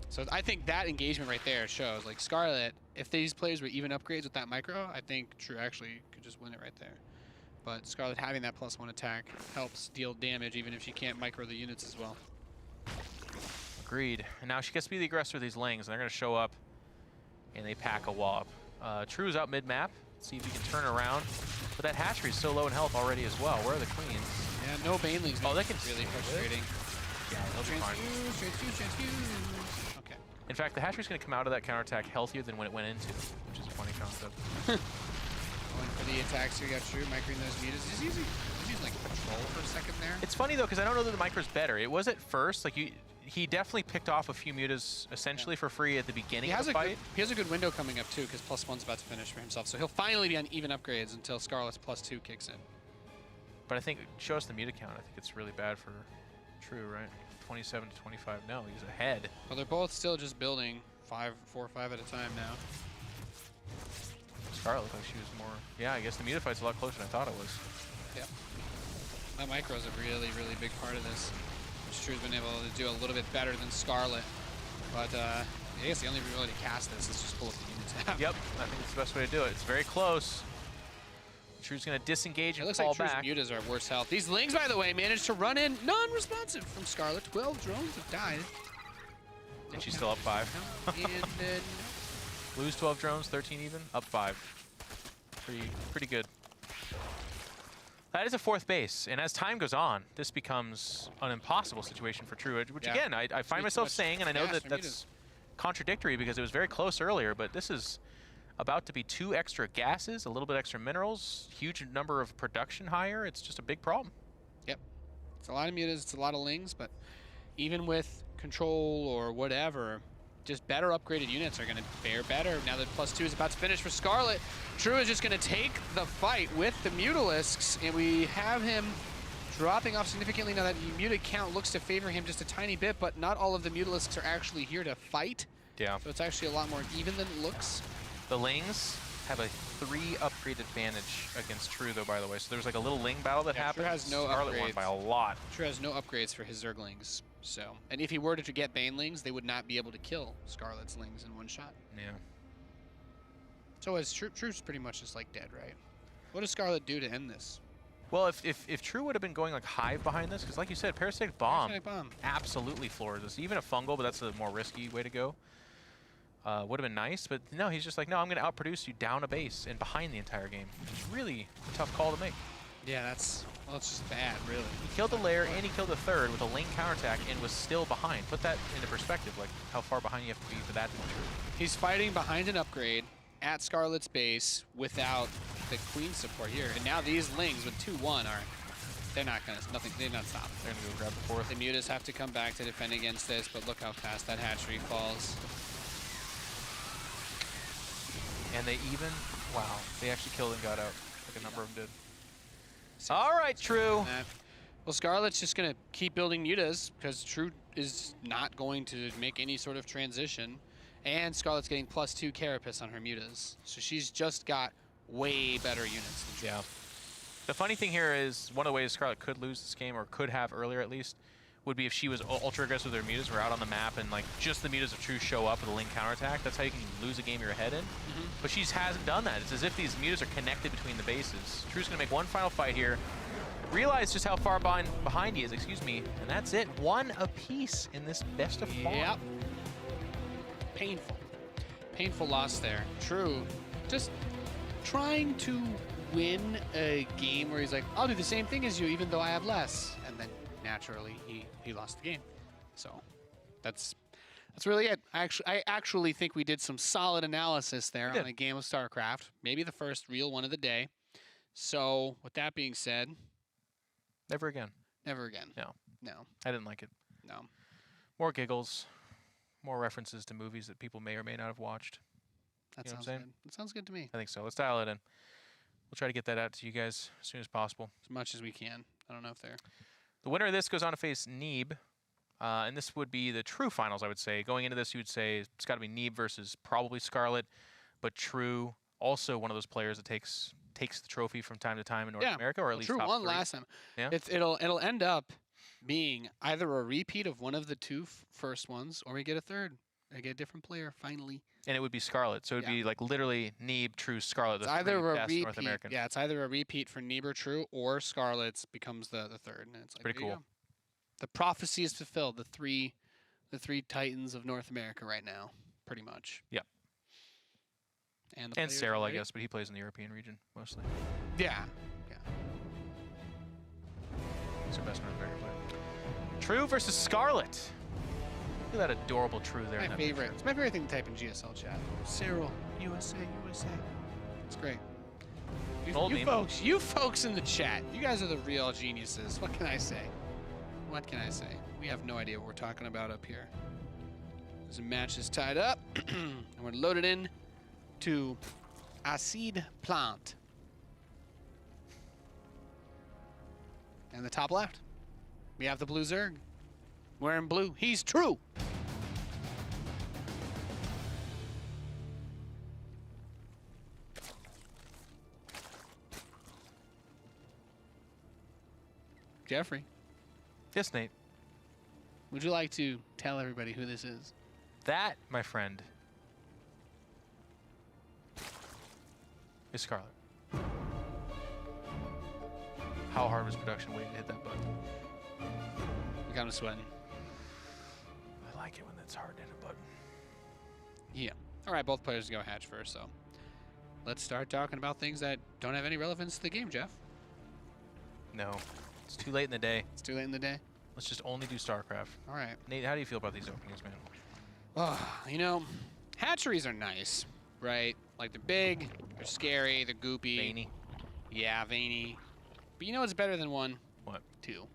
[SPEAKER 1] So I think that engagement right there shows, like Scarlett, if these players were even upgrades with that micro, I think True actually could just win it right there. But Scarlett having that +1 attack helps deal damage even if she can't micro the units as well.
[SPEAKER 2] Agreed. And now she gets to be the aggressor of these lings, and they're going to show up, and they pack a wall up. True's out mid-map. See if he can turn around. But that hatchery is so low in health already as well. Where are the queens?
[SPEAKER 1] Yeah, no banelings.
[SPEAKER 2] Oh, they can
[SPEAKER 1] really frustrating.
[SPEAKER 2] Yeah, they'll be fine.
[SPEAKER 1] Transfuse. Okay.
[SPEAKER 2] In fact, the hatchery's going to come out of that counterattack healthier than when it went into, which is a funny concept.
[SPEAKER 1] Going for the attacks here, you got True microing those mutas. He's using like control for a second there.
[SPEAKER 2] It's funny though, because I don't know that the micro's better. It was at first, like he definitely picked off a few mutas essentially for free at the beginning of the fight.
[SPEAKER 1] He has a good window coming up too, because +1's about to finish for himself. So he'll finally be on even upgrades until Scarlett's +2 kicks in.
[SPEAKER 2] But I think, show us the muta count. I think it's really bad for True, right? 27 to 25. No, he's ahead.
[SPEAKER 1] Well, they're both still just building 4 or 5 at a time now.
[SPEAKER 2] Scarlett looked like she was more... Yeah, I guess the muta fight's a lot closer than I thought it was.
[SPEAKER 1] Yep. That micro is a really, really big part of this. True's been able to do a little bit better than Scarlett. But I guess the only way to cast this is just pull up the units out.
[SPEAKER 2] Yep, I think it's the best way to do it. It's very close. True's going to disengage and fall back.
[SPEAKER 1] It looks like True's mutas are worse health. These lings, by the way, managed to run in non-responsive from Scarlett. 12 drones have died.
[SPEAKER 2] And she's still up 5.
[SPEAKER 1] And then
[SPEAKER 2] lose 12 drones, 13 even, up 5. Pretty good. That is a 4th base, and as time goes on, this becomes an impossible situation for True, which again, I find myself saying, and I know that that's contradictory because it was very close earlier, but this is about to be 2 extra gases, a little bit extra minerals, huge number of production higher. It's just a big problem.
[SPEAKER 1] Yep. It's a lot of mutas, it's a lot of lings, but even with control or whatever, just better upgraded units are going to fare better. Now that +2 is about to finish for Scarlett, True is just going to take the fight with the Mutalisks, and we have him dropping off significantly. Now that the muta count looks to favor him just a tiny bit, but not all of the Mutalisks are actually here to fight.
[SPEAKER 2] Yeah.
[SPEAKER 1] So it's actually a lot more even than it looks.
[SPEAKER 2] The lings have a 3 upgrade advantage against True, though, by the way. So there's like a little ling battle that happened.
[SPEAKER 1] True has no
[SPEAKER 2] Scarlett won by a lot.
[SPEAKER 1] True has no upgrades for his Zerglings. So, and if he were to get Banelings, they would not be able to kill Scarlett's lings in one shot.
[SPEAKER 2] Yeah.
[SPEAKER 1] So as True's pretty much just like dead, right? What does Scarlett do to end this?
[SPEAKER 2] Well, if True would have been going like Hive behind this, because like you said, Parasitic Bomb absolutely floors this. Even a fungal, but that's a more risky way to go. would have been nice, but no, he's just like, no, I'm going to outproduce you down a base and behind the entire game, which is really a tough call to make.
[SPEAKER 1] Yeah, that's, well, it's just bad, really.
[SPEAKER 2] He killed the lair and he killed the third with a lane counterattack and was still behind. Put that into perspective, like how far behind you have to be for that to be true.
[SPEAKER 1] He's fighting behind an upgrade at Scarlett's base without the queen support here, and now these Lings with 2-1 are, they're not gonna, they're not stopping.
[SPEAKER 2] They're gonna go grab the fourth.
[SPEAKER 1] The Mutas have to come back to defend against this, but look how fast that hatchery falls.
[SPEAKER 2] And they even, wow, they actually killed and got out, like a number of them did. All right, True.
[SPEAKER 1] Well, Scarlett's just going to keep building Mutas because True is not going to make any sort of transition. And Scarlett's getting +2 Carapace on her Mutas. So she's just got way better units than True.
[SPEAKER 2] Yeah. The funny thing here is one of the ways Scarlett could lose this game, or could have earlier at least, would be if she was ultra aggressive with her Mutas. We're out on the map and like just the Mutas of True show up with a link counterattack. That's how you can lose a game you're ahead in. But she hasn't done that. It's as if these Mutas are connected between the bases. True's gonna make one final fight here. Realize just how far behind he is, excuse me, and that's it. One apiece in this best of 5.
[SPEAKER 1] Yep. Painful. Painful loss there. True. Just trying to win a game where he's like, I'll do the same thing as you even though I have less. And then naturally he lost the game. So that's really it. I actually think we did some solid analysis there on a game of StarCraft. Maybe the first real one of the day. So with that being said,
[SPEAKER 2] never again.
[SPEAKER 1] Never again.
[SPEAKER 2] No.
[SPEAKER 1] No.
[SPEAKER 2] I didn't like it.
[SPEAKER 1] No.
[SPEAKER 2] More giggles, more references to movies that people may or may not have watched.
[SPEAKER 1] That
[SPEAKER 2] You know
[SPEAKER 1] sounds
[SPEAKER 2] what I'm saying?
[SPEAKER 1] good. That sounds good to me.
[SPEAKER 2] I think so. Let's dial it in. We'll try to get that out to you guys as soon as possible.
[SPEAKER 1] As much as we can. I don't know if they're...
[SPEAKER 2] The winner of this goes on to face Neeb. And this would be the True finals, I would say. Going into this, you would say it's got to be Neeb versus probably Scarlett. But True, also one of those players that takes the trophy from time to time in North America, or at least
[SPEAKER 1] True
[SPEAKER 2] top
[SPEAKER 1] won
[SPEAKER 2] 3.
[SPEAKER 1] last time.
[SPEAKER 2] Yeah.
[SPEAKER 1] It'll end up being either a repeat of one of the two first ones, or we get a third. I get a different player finally.
[SPEAKER 2] And it would be Scarlett, so it would be like literally Neeb, True, Scarlett.
[SPEAKER 1] It's either a
[SPEAKER 2] best
[SPEAKER 1] repeat.
[SPEAKER 2] North American.
[SPEAKER 1] Yeah, it's either a repeat for Neeb or True, or Scarlett's becomes the third, and it's like,
[SPEAKER 2] pretty cool.
[SPEAKER 1] The prophecy is fulfilled. The three titans of North America right now, pretty much.
[SPEAKER 2] Yep.
[SPEAKER 1] And
[SPEAKER 2] Cyril, I guess, but he plays in the European region mostly.
[SPEAKER 1] Yeah. Yeah.
[SPEAKER 2] He's our best North American player. True versus Scarlett. Look at that adorable True there.
[SPEAKER 1] My favorite. It's my favorite thing to type in GSL chat. Cyril, USA, USA. It's great. You folks in the chat, you guys are the real geniuses. What can I say? What can I say? We have no idea what we're talking about up here. There's a match is tied up, and we're loaded in to Acid Plant. And the top left, we have the blue Zerg. Wearing blue, he's True. Jeffrey.
[SPEAKER 2] Yes, Nate.
[SPEAKER 1] Would you like to tell everybody who this is?
[SPEAKER 2] That, my friend, is Scarlett. How hard was production waiting to hit that button?
[SPEAKER 1] We got him sweating.
[SPEAKER 2] I like it when it's hard to hit a button.
[SPEAKER 1] Yeah. All right, both players go hatch first, so let's start talking about things that don't have any relevance to the game, Jeff.
[SPEAKER 2] No. It's too late in the day.
[SPEAKER 1] It's too late in the day.
[SPEAKER 2] Let's just only do StarCraft.
[SPEAKER 1] All right.
[SPEAKER 2] Nate, how do you feel about these openings, man?
[SPEAKER 1] Oh, you know, hatcheries are nice, right? Like, they're big, they're scary, they're goopy.
[SPEAKER 2] Veiny.
[SPEAKER 1] Yeah, veiny. But you know what's better than one?
[SPEAKER 2] What?
[SPEAKER 1] Two.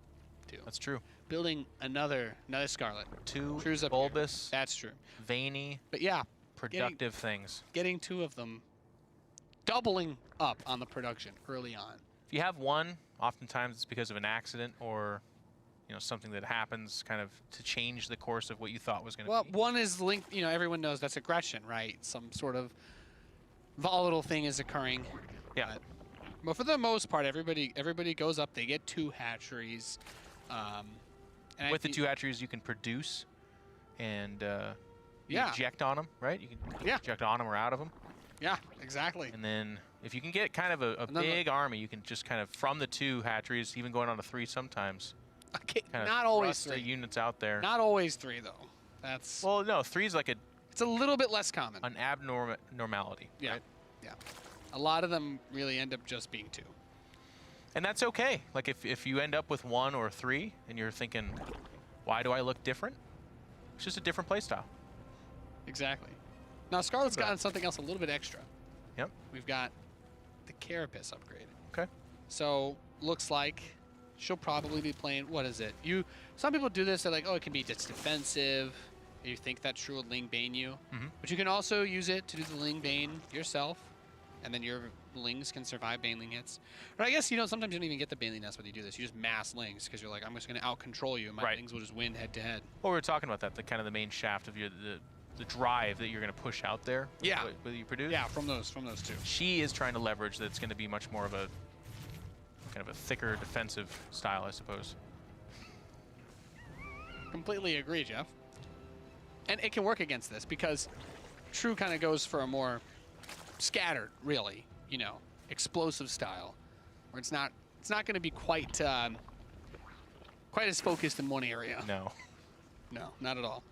[SPEAKER 2] That's true.
[SPEAKER 1] Building another Scarlett.
[SPEAKER 2] Two
[SPEAKER 1] True's up
[SPEAKER 2] bulbous,
[SPEAKER 1] here. That's true.
[SPEAKER 2] veiny,
[SPEAKER 1] But yeah,
[SPEAKER 2] productive things.
[SPEAKER 1] getting two of them, doubling up on the production early on.
[SPEAKER 2] If you have one, oftentimes it's because of an accident or, you know, something that happens kind of to change the course of what you thought was going to be.
[SPEAKER 1] Well, one is linked, you know, everyone knows that's aggression, right? Some sort of volatile thing is occurring.
[SPEAKER 2] Yeah.
[SPEAKER 1] But for the most part, everybody goes up. They get two hatcheries. And
[SPEAKER 2] with the two hatcheries, you can produce and
[SPEAKER 1] yeah,
[SPEAKER 2] eject on them, right? You can eject on them or out of them.
[SPEAKER 1] Yeah, exactly.
[SPEAKER 2] And then if you can get kind of a big army, you can just kind of, from the two hatcheries, even going on to 3 sometimes.
[SPEAKER 1] Okay,
[SPEAKER 2] kind
[SPEAKER 1] not
[SPEAKER 2] of
[SPEAKER 1] always
[SPEAKER 2] thrust
[SPEAKER 1] 3.
[SPEAKER 2] the units out there.
[SPEAKER 1] Not always 3 though. That's
[SPEAKER 2] well, no, 3 is like a
[SPEAKER 1] It's a little bit less common.
[SPEAKER 2] An abnormality.
[SPEAKER 1] Yeah,
[SPEAKER 2] right?
[SPEAKER 1] yeah. A lot of them really end up just being 2.
[SPEAKER 2] And that's okay. Like if you end up with 1 or 3 and you're thinking, why do I look different? It's just a different playstyle.
[SPEAKER 1] Exactly. Now Scarlett's gotten something else a little bit extra.
[SPEAKER 2] Yep.
[SPEAKER 1] We've got the Carapace upgrade.
[SPEAKER 2] Okay.
[SPEAKER 1] So looks like she'll probably be playing, what is it? Some people do this, they're like, oh, it can be just defensive. You think that True will Ling Bane you. But you can also use it to do the Ling Bane yourself, and then your Lings can survive Baneling hits. But I guess, sometimes you don't even get the Baneling nest when you do this. You just mass Lings, because you're like, I'm just going to out-control you, and my Lings will just win head-to-head.
[SPEAKER 2] Well, we were talking about that, the kind of the main shaft of the drive that you're going to push out there.
[SPEAKER 1] Yeah.
[SPEAKER 2] What you produce.
[SPEAKER 1] Yeah, from those 2.
[SPEAKER 2] She is trying to leverage that it's going to be much more of a kind of a thicker defensive style, I suppose.
[SPEAKER 1] Completely agree, Jeff. And it can work against this because True kind of goes for a more scattered, really, explosive style, where it's not going to be quite as focused in one area.
[SPEAKER 2] No.
[SPEAKER 1] No, not at all.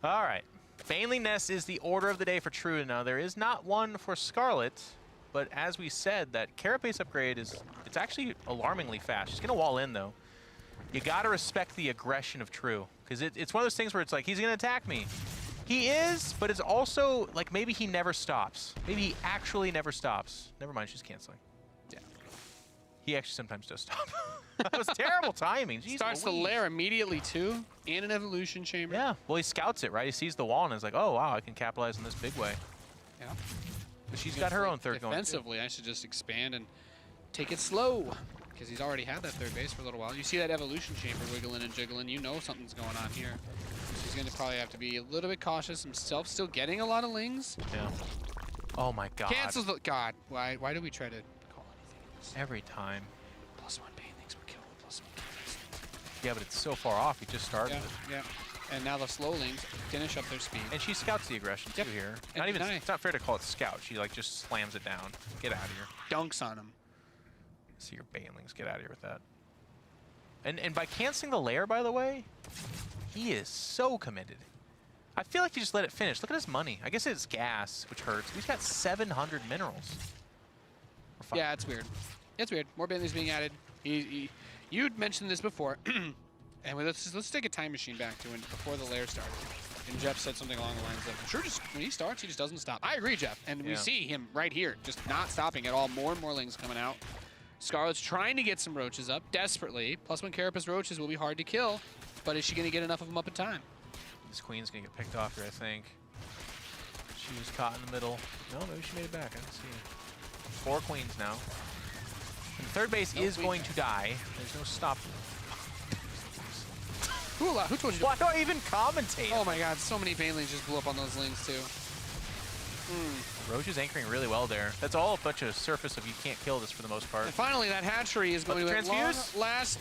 [SPEAKER 2] All right. Baneling Nest is the order of the day for True. Now, there is not one for Scarlett, but as we said, that Carapace upgrade it's actually alarmingly fast. She's going to wall in, though. You got to respect the aggression of True, because it's one of those things where it's like, he's going to attack me. He is, but it's also like maybe he never stops. Maybe he actually never stops. Never mind, she's canceling.
[SPEAKER 1] Yeah.
[SPEAKER 2] He actually sometimes does stop. That was terrible timing. Jeez
[SPEAKER 1] Starts
[SPEAKER 2] Louise.
[SPEAKER 1] the lair immediately, too, and an evolution chamber.
[SPEAKER 2] Yeah, well, he scouts it, right? He sees the wall and is like, oh, wow, I can capitalize on this big way.
[SPEAKER 1] Yeah.
[SPEAKER 2] But she's got her own third going.
[SPEAKER 1] Defensively, I should just expand and take it slow, because he's already had that third base for a little while. You see that evolution chamber wiggling and jiggling. You know something's going on here. She's going to probably have to be a little bit cautious himself. Still getting a lot of Lings.
[SPEAKER 2] Yeah. Oh, my God.
[SPEAKER 1] Cancels the... God, why do we try to call anything else?
[SPEAKER 2] Every time.
[SPEAKER 1] +1 Banelings were killed with +1 Carapace.
[SPEAKER 2] Yeah, but it's so far off. He just started it.
[SPEAKER 1] Yeah. And now the slow Lings finish up their speed.
[SPEAKER 2] And she scouts the aggression, too, here. Not even, it's not fair to call it scout. She, like, just slams it down. Get out of here.
[SPEAKER 1] Dunks on him.
[SPEAKER 2] See your Banelings. Get out of here with that. And by canceling the lair, by the way, he is so committed. I feel like he just let it finish. Look at his money. I guess it's gas, which hurts. He's got 700 minerals.
[SPEAKER 1] Yeah, it's weird. It's weird. More Banelings being added. You'd mentioned this before. And let's take a time machine back to when before the lair started. And Jeff said something along the lines of, sure, just when he starts, he just doesn't stop. I agree, Jeff. And we see him right here, just not stopping at all. More and more Lings coming out. Scarlett's trying to get some roaches up desperately. +1 Carapace roaches will be hard to kill, but is she going to get enough of them up in time?
[SPEAKER 2] This queen's going to get picked off here, I think. She was caught in the middle. No, maybe she made it back. I didn't see it. 4 queens now. And third base is going to die. There's no stopping.
[SPEAKER 1] Who told you to...
[SPEAKER 2] Why do I even commentate?
[SPEAKER 1] Oh my God, so many Banelings just blew up on those Lings too.
[SPEAKER 2] Roach is anchoring really well there. That's all a bunch of surface of you can't kill this for the most part.
[SPEAKER 1] And finally, that hatchery is going to
[SPEAKER 2] transfuse?
[SPEAKER 1] last.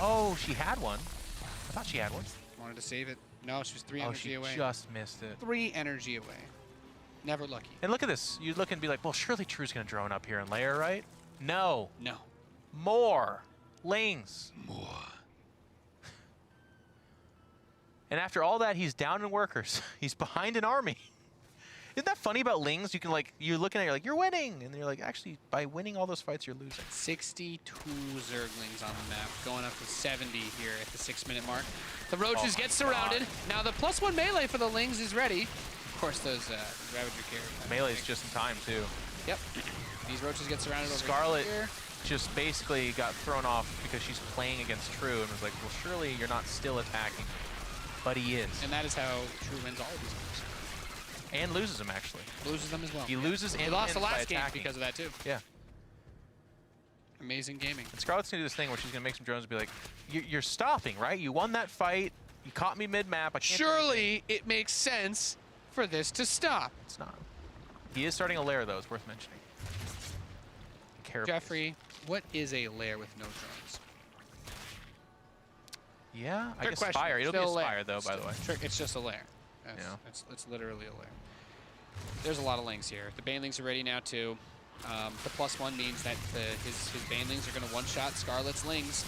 [SPEAKER 2] Oh, she had one. I thought she had one.
[SPEAKER 1] Wanted to save it. No, she was 3 energy away.
[SPEAKER 2] Oh, she just missed it.
[SPEAKER 1] 3 energy away. Never lucky.
[SPEAKER 2] And look at this. You look and be like, well, surely True's going to drone up here and layer, right? No.
[SPEAKER 1] No.
[SPEAKER 2] More. Lings.
[SPEAKER 1] More.
[SPEAKER 2] And after all that, he's down in workers. He's behind an army. Isn't that funny about Lings? You can you're looking at it, you're like, you're winning. And you're like, actually, by winning all those fights, you're losing.
[SPEAKER 1] 62 Zerglings on the map, going up to 70 here at the 6-minute mark. The Roaches get surrounded. Now the +1 melee for the Lings is ready. Of course, those Ravager carry.
[SPEAKER 2] Melee's just in time, too.
[SPEAKER 1] Yep. These Roaches get surrounded over
[SPEAKER 2] Scarlett
[SPEAKER 1] here.
[SPEAKER 2] Just basically got thrown off because she's playing against True and was like, well, surely you're not still attacking. But he is.
[SPEAKER 1] And that is how True wins all of these games.
[SPEAKER 2] And loses them, actually.
[SPEAKER 1] Loses them as well.
[SPEAKER 2] He loses and
[SPEAKER 1] he lost the last game
[SPEAKER 2] attacking.
[SPEAKER 1] because of that, too.
[SPEAKER 2] Yeah.
[SPEAKER 1] Amazing gaming.
[SPEAKER 2] And Scarlett's going to do this thing where she's going to make some drones and be like, you're stopping, right? You won that fight. You caught me mid-map.
[SPEAKER 1] Surely it makes sense for this to stop.
[SPEAKER 2] It's not. He is starting a lair, though. It's worth mentioning.
[SPEAKER 1] Jeffrey, what is a lair with no drones?
[SPEAKER 2] Yeah, I guess Spire. It'll be a Spire, though, by the way.
[SPEAKER 1] It's just a lair. It's literally a lair. There's a lot of Lings here. The Banelings are ready now, too. The +1 means that his Banelings are going to one-shot Scarlett's Lings.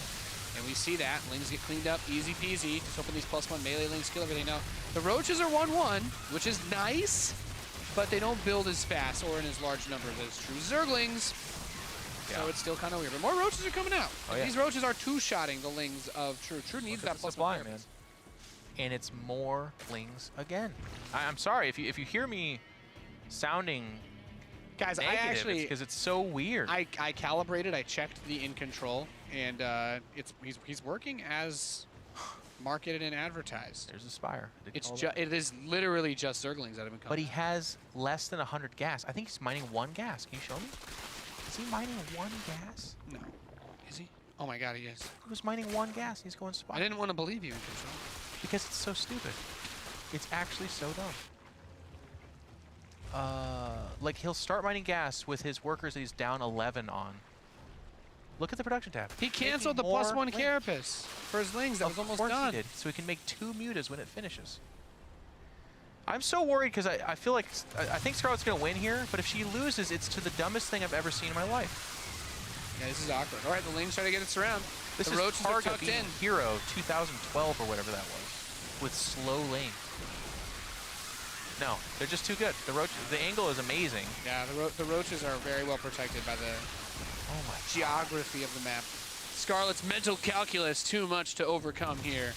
[SPEAKER 1] And we see that. Lings get cleaned up, easy peasy. Just hoping these +1 melee Lings kill everything. Now, the Roaches are 1-1, which is nice, but they don't build as fast or in as large numbers as true Zerglings. Yeah. So it's still kind of weird. But more Roaches are coming out. Oh, yeah. These Roaches are two-shotting the Lings of True. True needs that +1 man.
[SPEAKER 2] And it's more Lings again. I'm sorry, if you hear me sounding
[SPEAKER 1] guys,
[SPEAKER 2] negative,
[SPEAKER 1] I actually,
[SPEAKER 2] because it's so weird.
[SPEAKER 1] I calibrated, I checked the in control, and he's working as marketed and advertised.
[SPEAKER 2] There's a Spire.
[SPEAKER 1] It is literally just Zerglings that have been coming.
[SPEAKER 2] But he has less than 100 gas. I think he's mining 1 gas. Can you show me? Is he mining 1 gas?
[SPEAKER 1] No. Is he? Oh my god, he is.
[SPEAKER 2] He was mining 1 gas. He's going Spire.
[SPEAKER 1] I didn't want to believe you in control.
[SPEAKER 2] Because it's so stupid. It's actually so dumb. Like, he'll start mining gas with his workers that he's down 11 on. Look at the production tab.
[SPEAKER 1] He canceled the +1 Carapace for his Lings. That was almost done.
[SPEAKER 2] Of course he did, so he can make 2 mutas when it finishes. I'm so worried because I feel like I think Scarlett's going to win here, but if she loses, it's to the dumbest thing I've ever seen in my life.
[SPEAKER 1] Yeah, this is awkward. All right, the Lings try to get it surround.
[SPEAKER 2] This
[SPEAKER 1] the
[SPEAKER 2] is
[SPEAKER 1] Roaches are tucked in.
[SPEAKER 2] Hero 2012 or whatever that was, with slow lane. No, they're just too good. The angle is amazing.
[SPEAKER 1] Yeah, the Roaches are very well protected by the geography of the map. Scarlett's mental calculus too much to overcome here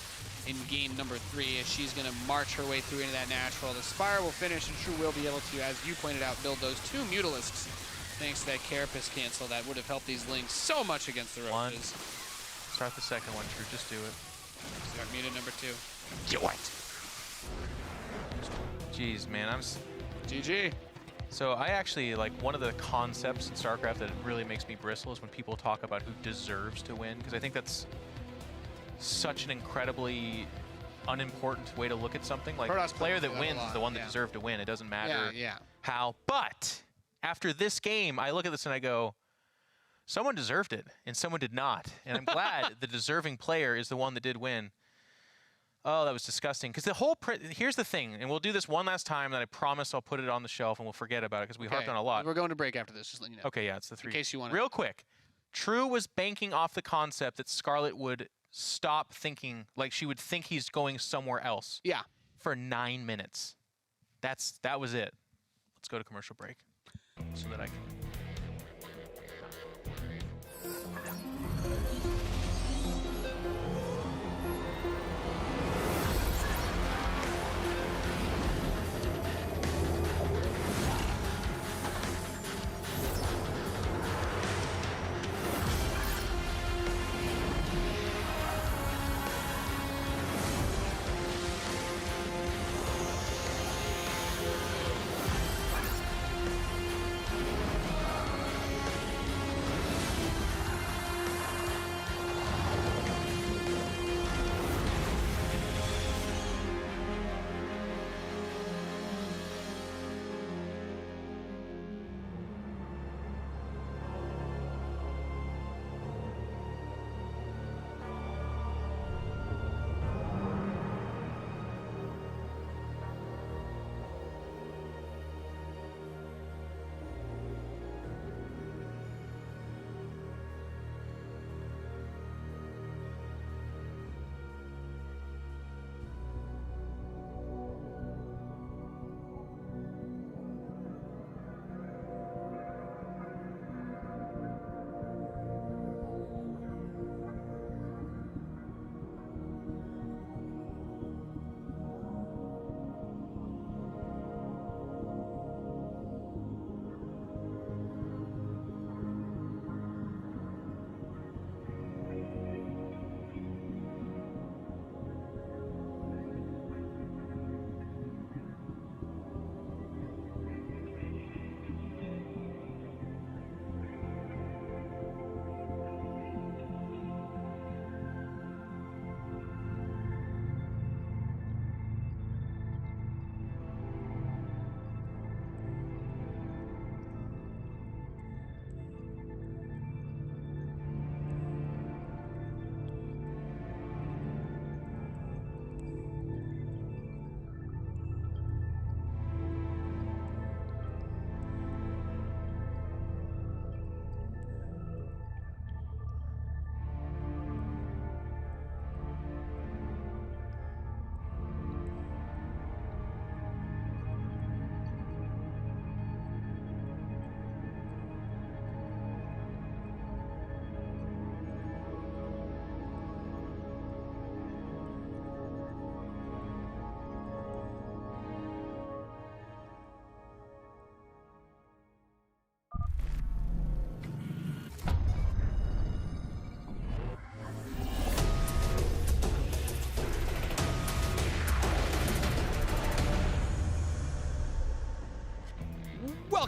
[SPEAKER 1] in game number 3 as she's going to march her way through into that natural. The Spire will finish, and True will be able to, as you pointed out, build those 2 Mutalisks thanks to that Carapace cancel that would have helped these Lings so much against the Roaches.
[SPEAKER 2] Start the second one, True. Just do it.
[SPEAKER 1] Start muted number 2.
[SPEAKER 2] Do it. Jeez, man,
[SPEAKER 1] GG.
[SPEAKER 2] So I actually, like, one of the concepts in StarCraft that really makes me bristle is when people talk about who deserves to win, because I think that's such an incredibly unimportant way to look at something. Like, the player that wins is the one that deserved to win. It doesn't matter how. But after this game, I look at this and I go, someone deserved it, and someone did not. And I'm glad the deserving player is the one that did win. Oh, that was disgusting. Because the whole here's the thing, and we'll do this one last time, and I promise I'll put it on the shelf and we'll forget about it because we harped on a lot.
[SPEAKER 1] We're going to break after this, just letting you know.
[SPEAKER 2] Okay, yeah, it's the 3.
[SPEAKER 1] In case you want
[SPEAKER 2] to. Real quick, True was banking off the concept that Scarlett would stop thinking, like she would think he's going somewhere else.
[SPEAKER 1] Yeah.
[SPEAKER 2] For 9 minutes. That was it. Let's go to commercial break so that I can.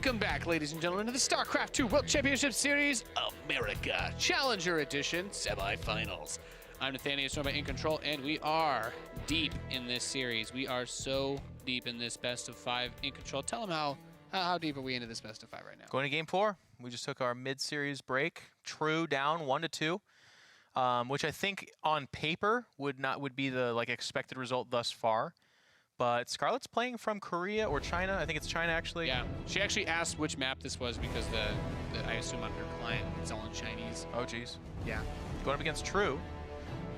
[SPEAKER 1] Welcome back, ladies and gentlemen, to the StarCraft 2 World Championship Series America Challenger Edition semifinals. I'm Nathaniel Storm In Control, and we are deep in this series. We are so deep in this best of 5 In Control. Tell them how deep are we into this best of 5 right now?
[SPEAKER 2] Going to game 4. We just took our mid-series break. True down 1-2, which I think on paper would be the expected result thus far. But Scarlett's playing from Korea or China. I think it's China, actually.
[SPEAKER 1] Yeah. She actually asked which map this was because I assume on her client it's all in Chinese.
[SPEAKER 2] Oh, geez.
[SPEAKER 1] Yeah.
[SPEAKER 2] Going up against True,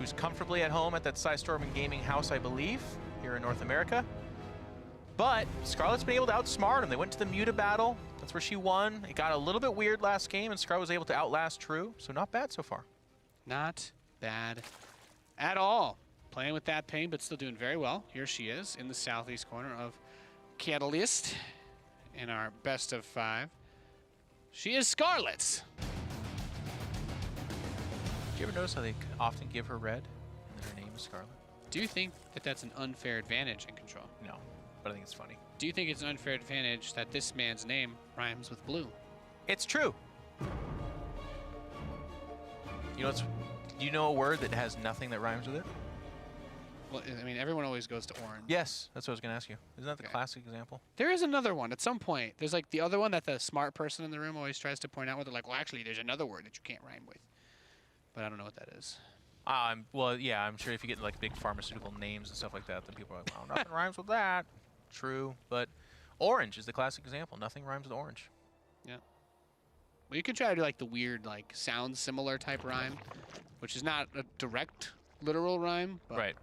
[SPEAKER 2] who's comfortably at home at that Storm Gaming house, I believe, here in North America. But Scarlett's been able to outsmart him. They went to the Muta battle. That's where she won. It got a little bit weird last game, and Scarlett was able to outlast True. So not bad so far.
[SPEAKER 1] Not bad at all. Playing with that pain, but still doing very well. Here she is in the southeast corner of Catalyst in our best of 5. She is Scarlett.
[SPEAKER 2] Do you ever notice how they often give her red and then her name is Scarlett?
[SPEAKER 1] Do you think that that's an unfair advantage in Control?
[SPEAKER 2] No, but I think it's funny.
[SPEAKER 1] Do you think it's an unfair advantage that this man's name rhymes with blue?
[SPEAKER 2] It's true. Do you know a word that has nothing that rhymes with it?
[SPEAKER 1] Well, I mean, everyone always goes to orange.
[SPEAKER 2] Yes, that's what I was going to ask you. Isn't that the classic example?
[SPEAKER 1] There is another one at some point. There's like the other one that the smart person in the room always tries to point out where they're like, well, actually, there's another word that you can't rhyme with. But I don't know what that is.
[SPEAKER 2] Well, yeah, I'm sure if you get like big pharmaceutical names and stuff like that, then people are like, wow, nothing rhymes with that. True, but orange is the classic example. Nothing rhymes with orange.
[SPEAKER 1] Yeah. Well, you can try to do like the weird, like sound similar type rhyme, which is not a direct literal rhyme. But
[SPEAKER 2] right.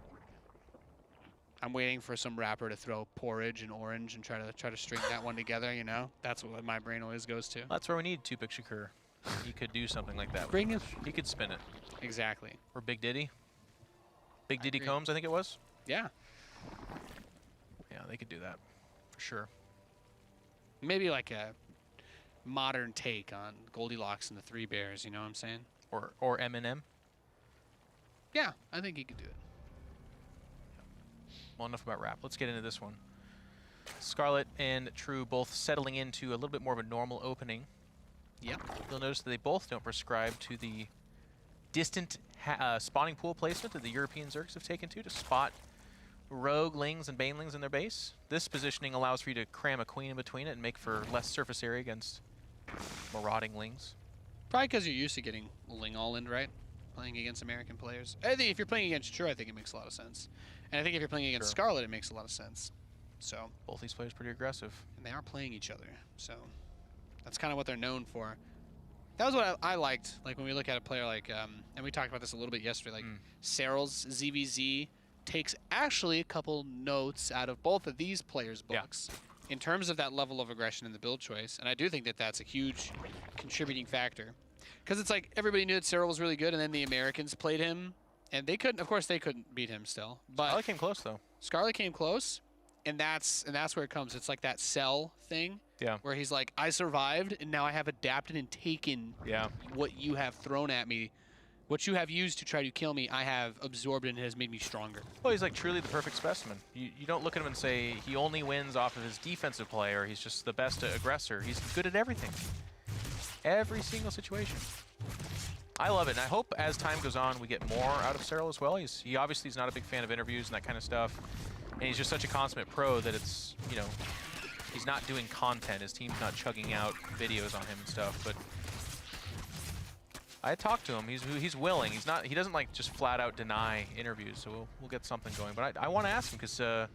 [SPEAKER 1] I'm waiting for some rapper to throw porridge and orange and try to string that one together. You know, that's what my brain always goes to.
[SPEAKER 2] That's where we need Tupac Shakur. He could do something like that.
[SPEAKER 1] Bring it.
[SPEAKER 2] He could spin it.
[SPEAKER 1] Exactly.
[SPEAKER 2] Or Big Diddy. Big Diddy Combs, I think it was.
[SPEAKER 1] Yeah.
[SPEAKER 2] Yeah, they could do that for sure.
[SPEAKER 1] Maybe like a modern take on Goldilocks and the Three Bears. You know what I'm saying?
[SPEAKER 2] Or Eminem.
[SPEAKER 1] Yeah, I think he could do it.
[SPEAKER 2] Well, enough about rap. Let's get into this one. Scarlett and True both settling into a little bit more of a normal opening.
[SPEAKER 1] Yep.
[SPEAKER 2] You'll notice that they both don't prescribe to the distant spawning pool placement that the European Zergs have taken to spot rogue lings and banelings in their base. This positioning allows for you to cram a queen in between it and make for less surface area against marauding lings.
[SPEAKER 1] Probably because you're used to getting ling all in, right? Playing against American players. I think if you're playing against True, I think it makes a lot of sense. And I think if you're playing against Scarlett, it makes a lot of sense. So
[SPEAKER 2] both these players pretty aggressive. And
[SPEAKER 1] they are playing each other, so that's kind of what they're known for. That was what I liked. Like when we look at a player like, and we talked about this a little bit yesterday. Like Cyril's ZvZ takes actually a couple notes out of both of these players' books in terms of that level of aggression in the build choice, and I do think that that's a huge contributing factor. Because it's like everybody knew that Cyril was really good, and then the Americans played him. And they couldn't, of course, they couldn't beat him still. But
[SPEAKER 2] Scarlett came close, though.
[SPEAKER 1] Scarlett came close, and that's where it comes. It's like that Cell thing, where he's like, I survived, and now I have adapted and taken what you have thrown at me, what you have used to try to kill me. I have absorbed and it has made me stronger.
[SPEAKER 2] Well, he's like truly the perfect specimen. You don't look at him and say he only wins off of his defensive play, or he's just the best aggressor. He's good at everything, every single situation. I love it, and I hope as time goes on we get more out of Cyril as well. He obviously is not a big fan of interviews and that kind of stuff, and he's just such a consummate pro that it's, he's not doing content. His team's not chugging out videos on him and stuff, but I talked to him. He's willing. He doesn't like just flat out deny interviews, so we'll get something going. But I want to ask him because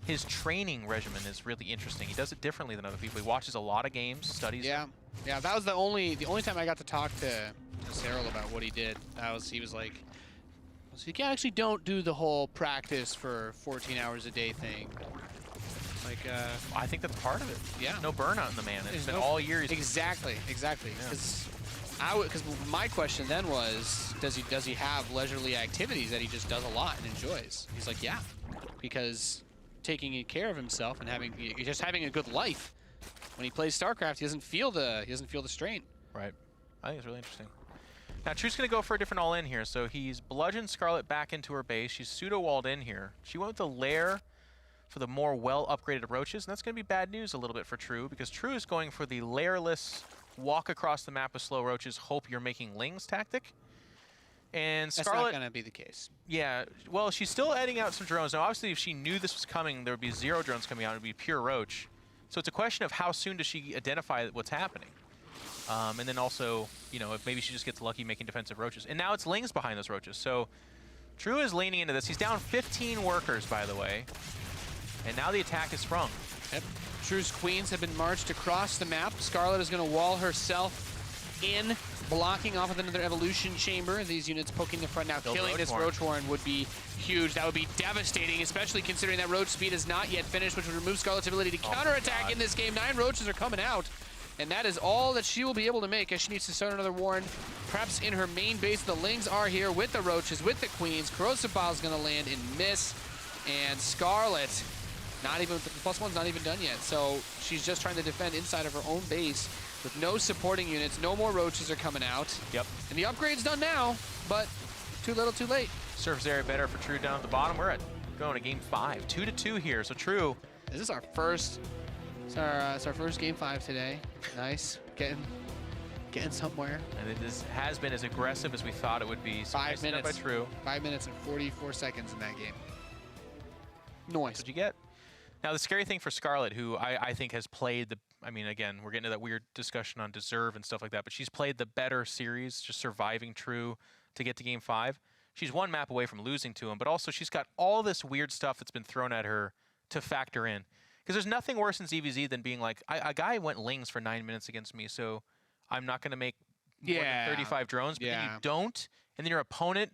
[SPEAKER 2] his training regimen is really interesting. He does it differently than other people. He watches a lot of games, studies.
[SPEAKER 1] Yeah, that was the only time I got to talk to Cyril about what he did. He was like, so you actually don't do the whole practice for 14 hours a day thing. Like,
[SPEAKER 2] I think that's part of it.
[SPEAKER 1] Yeah.
[SPEAKER 2] No burnout in the man. It's been all year.
[SPEAKER 1] Exactly. Because my question then was, does he have leisurely activities that he just does a lot and enjoys? He's like, yeah, because taking care of himself and having a good life. When he plays StarCraft, he doesn't feel the strain.
[SPEAKER 2] Right. I think it's really interesting. Now, True's going to go for a different all-in here. So he's bludgeoned Scarlett back into her base. She's pseudo-walled in here. She went with the lair for the more well-upgraded roaches, and that's going to be bad news a little bit for True, because True is going for the layerless walk across the map with slow roaches, hope you're making lings tactic. And Scarlett,
[SPEAKER 1] that's not going to be the case.
[SPEAKER 2] Yeah, well, she's still adding out some drones. Now, obviously, if she knew this was coming, there would be 0 drones coming out. It would be pure roach. So it's a question of how soon does she identify what's happening. And then also, you know, if maybe she just gets lucky making defensive roaches. And now it's lings behind those roaches. So True is leaning into this. He's down 15 workers, by the way. And now the attack is sprung.
[SPEAKER 1] Yep. True's queens have been marched across the map. Scarlett is going to wall herself in, blocking off of another evolution chamber. These units poking the front now. Killing this Roach Horn would be huge. That would be devastating, especially considering that Roach speed is not yet finished, which would remove Scarlett's ability to counterattack in this game. 9 roaches are coming out, and that is all that she will be able to make, as she needs to start another Warren, perhaps in her main base. The Lings are here with the roaches, with the queens. Corrosive Bile is going to land and miss, and Scarlett, not even, the +1's not even done yet, so she's just trying to defend inside of her own base with no supporting units. No more roaches are coming out.
[SPEAKER 2] Yep.
[SPEAKER 1] And the upgrade's done now, but too little, too late.
[SPEAKER 2] Surface area better for True down at the bottom. We're going to game 5, 2-2 here. So True.
[SPEAKER 1] Is this our first? It's our first game 5 today. Nice, getting somewhere.
[SPEAKER 2] And it has been as aggressive as we thought it would be. So
[SPEAKER 1] 5 minutes.
[SPEAKER 2] By True.
[SPEAKER 1] 5 minutes and 44 seconds in that game. Noise.
[SPEAKER 2] What'd you get? Now, the scary thing for Scarlett, who I think has played the, I mean, again, we're getting to that weird discussion on deserve and stuff like that, but she's played the better series, just surviving True to get to game 5. She's 1 map away from losing to him, but also she's got all this weird stuff that's been thrown at her to factor in. Because there's nothing worse in ZvZ than being like, a guy went lings for 9 minutes against me, so I'm not going to make more than 35 drones, but then you don't, and then your opponent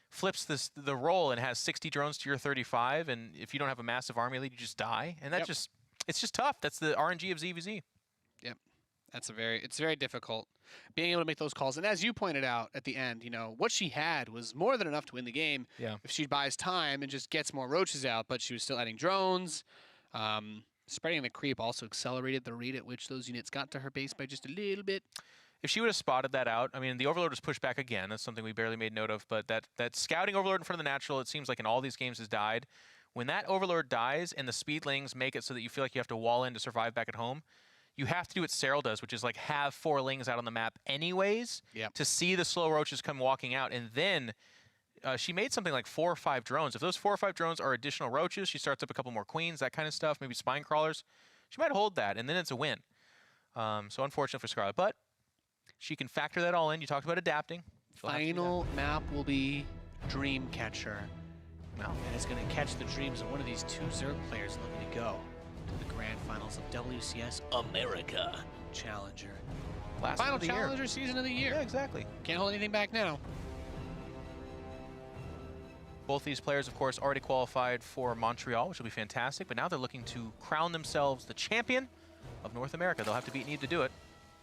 [SPEAKER 2] flips the roll and has 60 drones to your 35, and if you don't have a massive army lead, you just die, and that it's just tough. That's the RNG of ZvZ.
[SPEAKER 1] Yep, it's very difficult being able to make those calls. And as you pointed out at the end, you know what she had was more than enough to win the game.
[SPEAKER 2] Yeah.
[SPEAKER 1] If she buys time and just gets more roaches out, but she was still adding drones. Spreading the creep also accelerated the rate at which those units got to her base by just a little bit.
[SPEAKER 2] If she would have spotted that out, I mean, the Overlord was pushed back again. That's something we barely made note of. But that scouting Overlord in front of the natural, it seems like in all these games has died. When that Overlord dies and the Speedlings make it so that you feel like you have to wall in to survive back at home, you have to do what Serral does, which is like have 4 Lings out on the map anyways to see the slow roaches come walking out. And then she made something like 4 or 5 drones. If those 4 or 5 drones are additional roaches, she starts up a couple more queens, that kind of stuff, maybe spine crawlers. She might hold that, and then it's a win. So unfortunate for Scarlett. But she can factor that all in. You talked about adapting.
[SPEAKER 1] Final map will be Dreamcatcher. And it's going to catch the dreams of one of these 2 Zerg players looking to go to the grand finals of WCS America Challenger. Final Challenger season of the year.
[SPEAKER 2] Yeah, exactly.
[SPEAKER 1] Can't hold anything back now.
[SPEAKER 2] Both these players, of course, already qualified for Montreal, which will be fantastic. But now they're looking to crown themselves the champion of North America. They'll have to beat Need to do it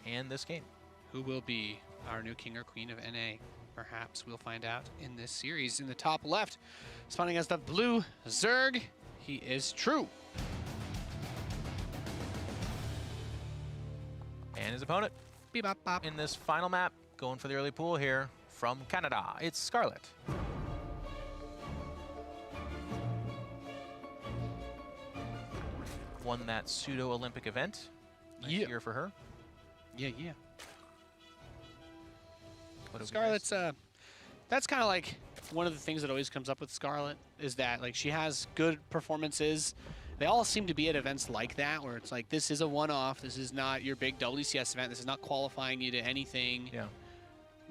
[SPEAKER 2] in this game.
[SPEAKER 1] Who will be our new king or queen of NA? Perhaps we'll find out in this series. In the top left, spawning as the blue Zerg, he is True.
[SPEAKER 2] And his opponent
[SPEAKER 1] Bebop.
[SPEAKER 2] in this final map, going for the early pool here from Canada, it's Scarlett. Won that pseudo-Olympic event. Nice year for her.
[SPEAKER 1] Yeah. Scarlett's, that's kind of like one of the things that always comes up with Scarlett is that like she has good performances. They all seem to be at events like that where it's like, this is a one-off. This is not your big WCS event. This is not qualifying you to anything.
[SPEAKER 2] Yeah.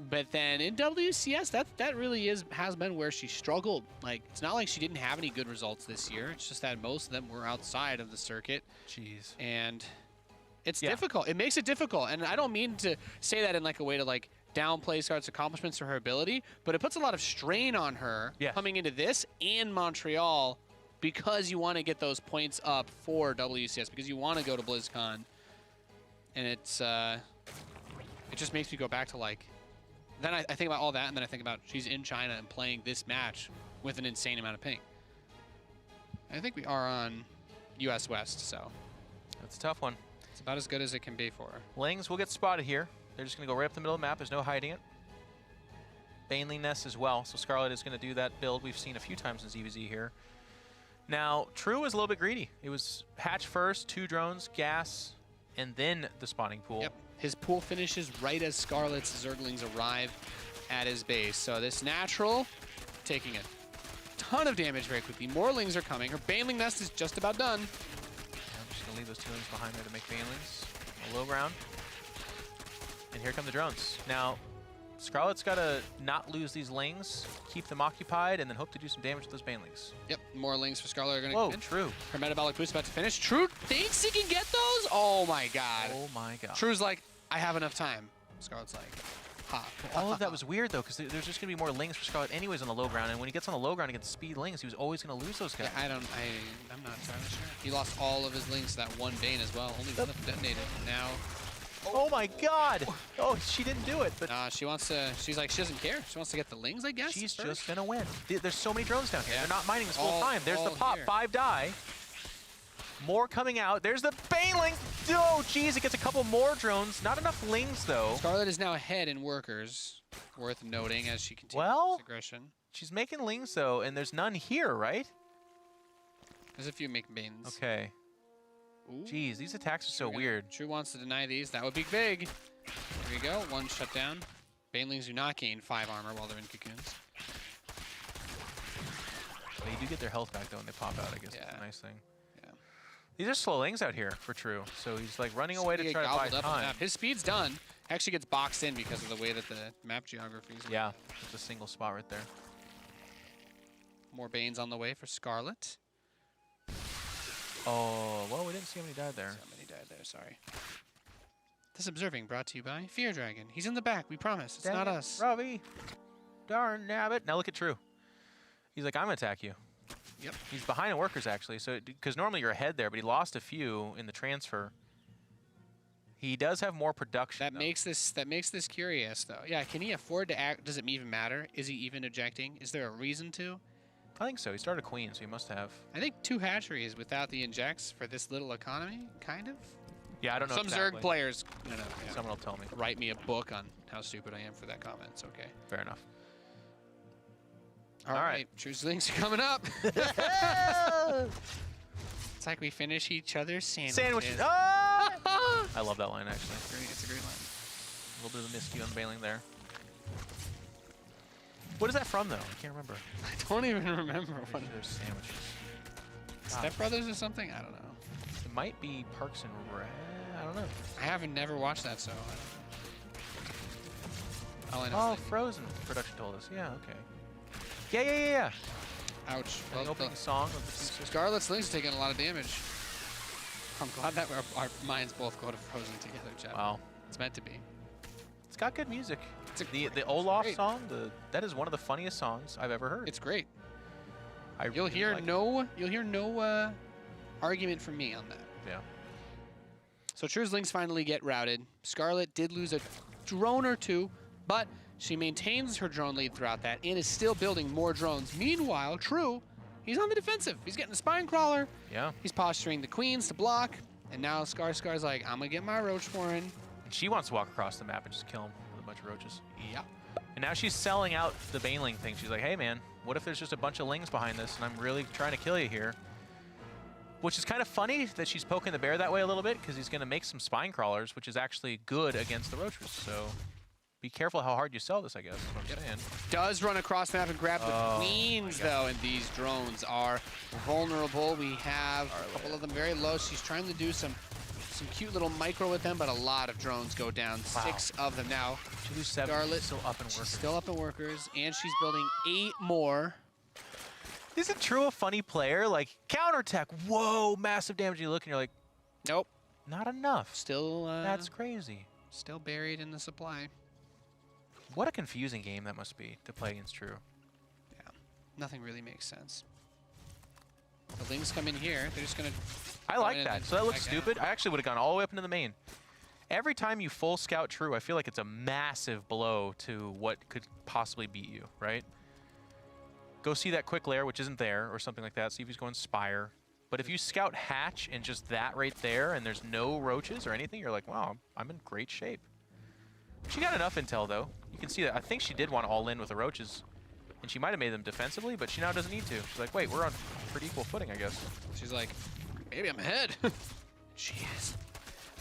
[SPEAKER 1] But then in WCS, that really has been where she struggled. Like, it's not like she didn't have any good results this year. It's just that most of them were outside of the circuit.
[SPEAKER 2] Jeez.
[SPEAKER 1] And it's difficult. It makes it difficult. And I don't mean to say that in like a way to like downplay Scarlett's accomplishments or her ability, but it puts a lot of strain on her coming into this and Montreal because you want to get those points up for WCS, because you want to go to BlizzCon. And it's it just makes me go back to like, then I think about all that, and then I think about she's in China and playing this match with an insane amount of ping. I think we are on US West, so
[SPEAKER 2] That's a tough one.
[SPEAKER 1] it's about as good as it can be for her.
[SPEAKER 2] Lings will get spotted here. They're just going to go right up the middle of the map. There's no hiding it. Baneling Nest as well, so Scarlett is going to do that build we've seen a few times in ZvZ here. Now, True was a little bit greedy. It was hatch first, 2 drones, gas, and then the spawning pool.
[SPEAKER 1] Yep. His pool finishes right as Scarlett's Zerglings arrive at his base. So this natural taking a ton of damage very quickly. More lings are coming. Her Baneling nest is just about done.
[SPEAKER 2] Yeah, I'm just going to leave those 2 lings behind there to make Banelings on the low ground. And here come the drones. Now, Scarlett's got to not lose these lings, keep them occupied, and then hope to do some damage to those Banelings.
[SPEAKER 1] Yep, more lings for Scarlett are going to
[SPEAKER 2] Whoa,
[SPEAKER 1] come in.
[SPEAKER 2] True.
[SPEAKER 1] Her metabolic boost about to finish. True thinks he can get those? Oh my god.
[SPEAKER 2] Oh my god.
[SPEAKER 1] True's like, I have enough time. Scarlett's like, ha.
[SPEAKER 2] All of that was weird, though, because there's just going to be more lings for Scarlett anyways on the low ground, and when he gets on the low ground against speed lings, he was always going to lose those guys.
[SPEAKER 1] Yeah, I'm not entirely sure. He lost all of his lings to that one Bane as well. Only one of them detonated. Now,
[SPEAKER 2] oh my god! Oh, she didn't do it, but
[SPEAKER 1] she wants to, she's like, she doesn't care. She wants to get the lings, I guess.
[SPEAKER 2] she's
[SPEAKER 1] first.
[SPEAKER 2] just going to win. There's so many drones down here.
[SPEAKER 1] Yeah.
[SPEAKER 2] They're not mining this whole
[SPEAKER 1] All-
[SPEAKER 2] time. There's the
[SPEAKER 1] all
[SPEAKER 2] pop,
[SPEAKER 1] here.
[SPEAKER 2] 5 die. More coming out. There's the Baneling. Oh, geez, it gets a couple more drones. Not enough lings, though.
[SPEAKER 1] Scarlett is now ahead in workers. Worth noting as she continues
[SPEAKER 2] Well-
[SPEAKER 1] this aggression.
[SPEAKER 2] She's making lings, though, and there's none here, right?
[SPEAKER 1] There's a few make Banes.
[SPEAKER 2] Okay.
[SPEAKER 1] Ooh.
[SPEAKER 2] Geez, these attacks are so weird.
[SPEAKER 1] True wants to deny these. That would be big. There you go. One shut down. Banelings do not gain 5 armor while they're in cocoons.
[SPEAKER 2] They do get their health back, though, when they pop out, I guess. That's
[SPEAKER 1] Yeah.
[SPEAKER 2] a nice thing.
[SPEAKER 1] Yeah.
[SPEAKER 2] These are slow lings out here for True, so he's like running away to
[SPEAKER 1] Get
[SPEAKER 2] try to buy
[SPEAKER 1] gobbled up on the
[SPEAKER 2] time.
[SPEAKER 1] map. His speed's done. Actually gets boxed in because of the way that the map geography is.
[SPEAKER 2] Yeah, it's a single spot right there.
[SPEAKER 1] More Banes on the way for Scarlett.
[SPEAKER 2] Oh, well, we didn't see how many died there.
[SPEAKER 1] Somebody died there, sorry. This observing brought to you by Fear Dragon. He's in the back, we promise. It's not us.
[SPEAKER 2] Robbie. Darn nabbit. Now look at True. He's like, I'm going to attack you.
[SPEAKER 1] Yep.
[SPEAKER 2] He's behind in workers, actually, so because normally you're ahead there, but he lost a few in the transfer. He does have more production,
[SPEAKER 1] That
[SPEAKER 2] though.
[SPEAKER 1] makes this curious though. Yeah, can he afford to act? Does it even matter? Is he even ejecting? Is there a reason to?
[SPEAKER 2] I think so. He started a queen, so he must have.
[SPEAKER 1] I think 2 hatcheries without the injects for this little economy, kind of.
[SPEAKER 2] Yeah, I don't know
[SPEAKER 1] Some
[SPEAKER 2] exactly.
[SPEAKER 1] Zerg players, yeah,
[SPEAKER 2] Someone will tell me.
[SPEAKER 1] write me a book on how stupid I am for that comment. It's okay.
[SPEAKER 2] Fair enough.
[SPEAKER 1] All
[SPEAKER 2] All
[SPEAKER 1] right,
[SPEAKER 2] right.
[SPEAKER 1] True's links are coming up. It's like we finish each other's sandwiches.
[SPEAKER 2] Sandwiches. Oh! I love that line, actually.
[SPEAKER 1] It's a great line.
[SPEAKER 2] A little bit of a miscue on the Baneling there. What is that from, though? I can't remember.
[SPEAKER 1] I don't even remember what it
[SPEAKER 2] There's sandwiches.
[SPEAKER 1] is. Step Brothers or something? I don't know.
[SPEAKER 2] It might be Parks and Rec. I don't know.
[SPEAKER 1] I haven't never watched that, so I don't know. All I know
[SPEAKER 2] Oh,
[SPEAKER 1] is that-
[SPEAKER 2] Frozen production told us. Yeah, okay. Yeah.
[SPEAKER 1] ouch.
[SPEAKER 2] The
[SPEAKER 1] Well,
[SPEAKER 2] opening song of the two sisters.
[SPEAKER 1] Scarlett's links are taking a lot of damage. I'm glad that our minds both go to Frozen together, Jeff.
[SPEAKER 2] Wow.
[SPEAKER 1] It's meant to be.
[SPEAKER 2] It's got good music. The
[SPEAKER 1] it's
[SPEAKER 2] Olaf
[SPEAKER 1] great.
[SPEAKER 2] song, that is one of the funniest songs I've ever heard.
[SPEAKER 1] It's great.
[SPEAKER 2] You'll
[SPEAKER 1] You'll hear no argument from me on that.
[SPEAKER 2] Yeah.
[SPEAKER 1] So True's links finally get routed. Scarlett did lose a drone or 2, but she maintains her drone lead throughout that and is still building more drones. Meanwhile, True, he's on the defensive. He's getting a spine crawler.
[SPEAKER 2] Yeah.
[SPEAKER 1] He's posturing the queens to block. And now Scar's like, I'm going to get my Ro4 in.
[SPEAKER 2] And she wants to walk across the map and just kill him with a bunch of roaches.
[SPEAKER 1] Yep.
[SPEAKER 2] And now she's selling out the Baneling thing. She's like, hey, man, what if there's just a bunch of lings behind this and I'm really trying to kill you here? Which is kind of funny that she's poking the bear that way a little bit because he's going to make some spine crawlers, which is actually good against the roaches. So be careful how hard you sell this, I guess. Is what I'm saying.
[SPEAKER 1] Does run across the map and grab the queens, though, and these drones are vulnerable. We have a couple of them very low. She's trying to do some cute little micro with them, but a lot of drones go down.
[SPEAKER 2] Wow.
[SPEAKER 1] 6 of them now.
[SPEAKER 2] She lose 7.
[SPEAKER 1] Scarlett,
[SPEAKER 2] Still up in
[SPEAKER 1] she's
[SPEAKER 2] workers.
[SPEAKER 1] still up in workers, and she's building 8 more.
[SPEAKER 2] Isn't True a funny player? Like, counterattack. Whoa, massive damage. You look and you're like,
[SPEAKER 1] Nope.
[SPEAKER 2] not enough.
[SPEAKER 1] Still,
[SPEAKER 2] That's crazy.
[SPEAKER 1] still buried in the supply.
[SPEAKER 2] What a confusing game that must be to play against True.
[SPEAKER 1] Yeah. Nothing really makes sense. The lings come in here. They're just going to...
[SPEAKER 2] I like that. So that looks stupid. I actually would have gone all the way up into the main. Every time you full scout True, I feel like it's a massive blow to what could possibly beat you, right? Go see that quick lair, which isn't there, or something like that. See if he's going Spire. But if you scout Hatch and just that right there, and there's no roaches or anything, you're like, wow, I'm in great shape. She got enough intel, though. You can see that. I think she did want to all in with the roaches. And she might have made them defensively, but she now doesn't need to. She's like, wait, we're on pretty equal footing, I guess.
[SPEAKER 1] She's like, maybe I'm ahead. She is.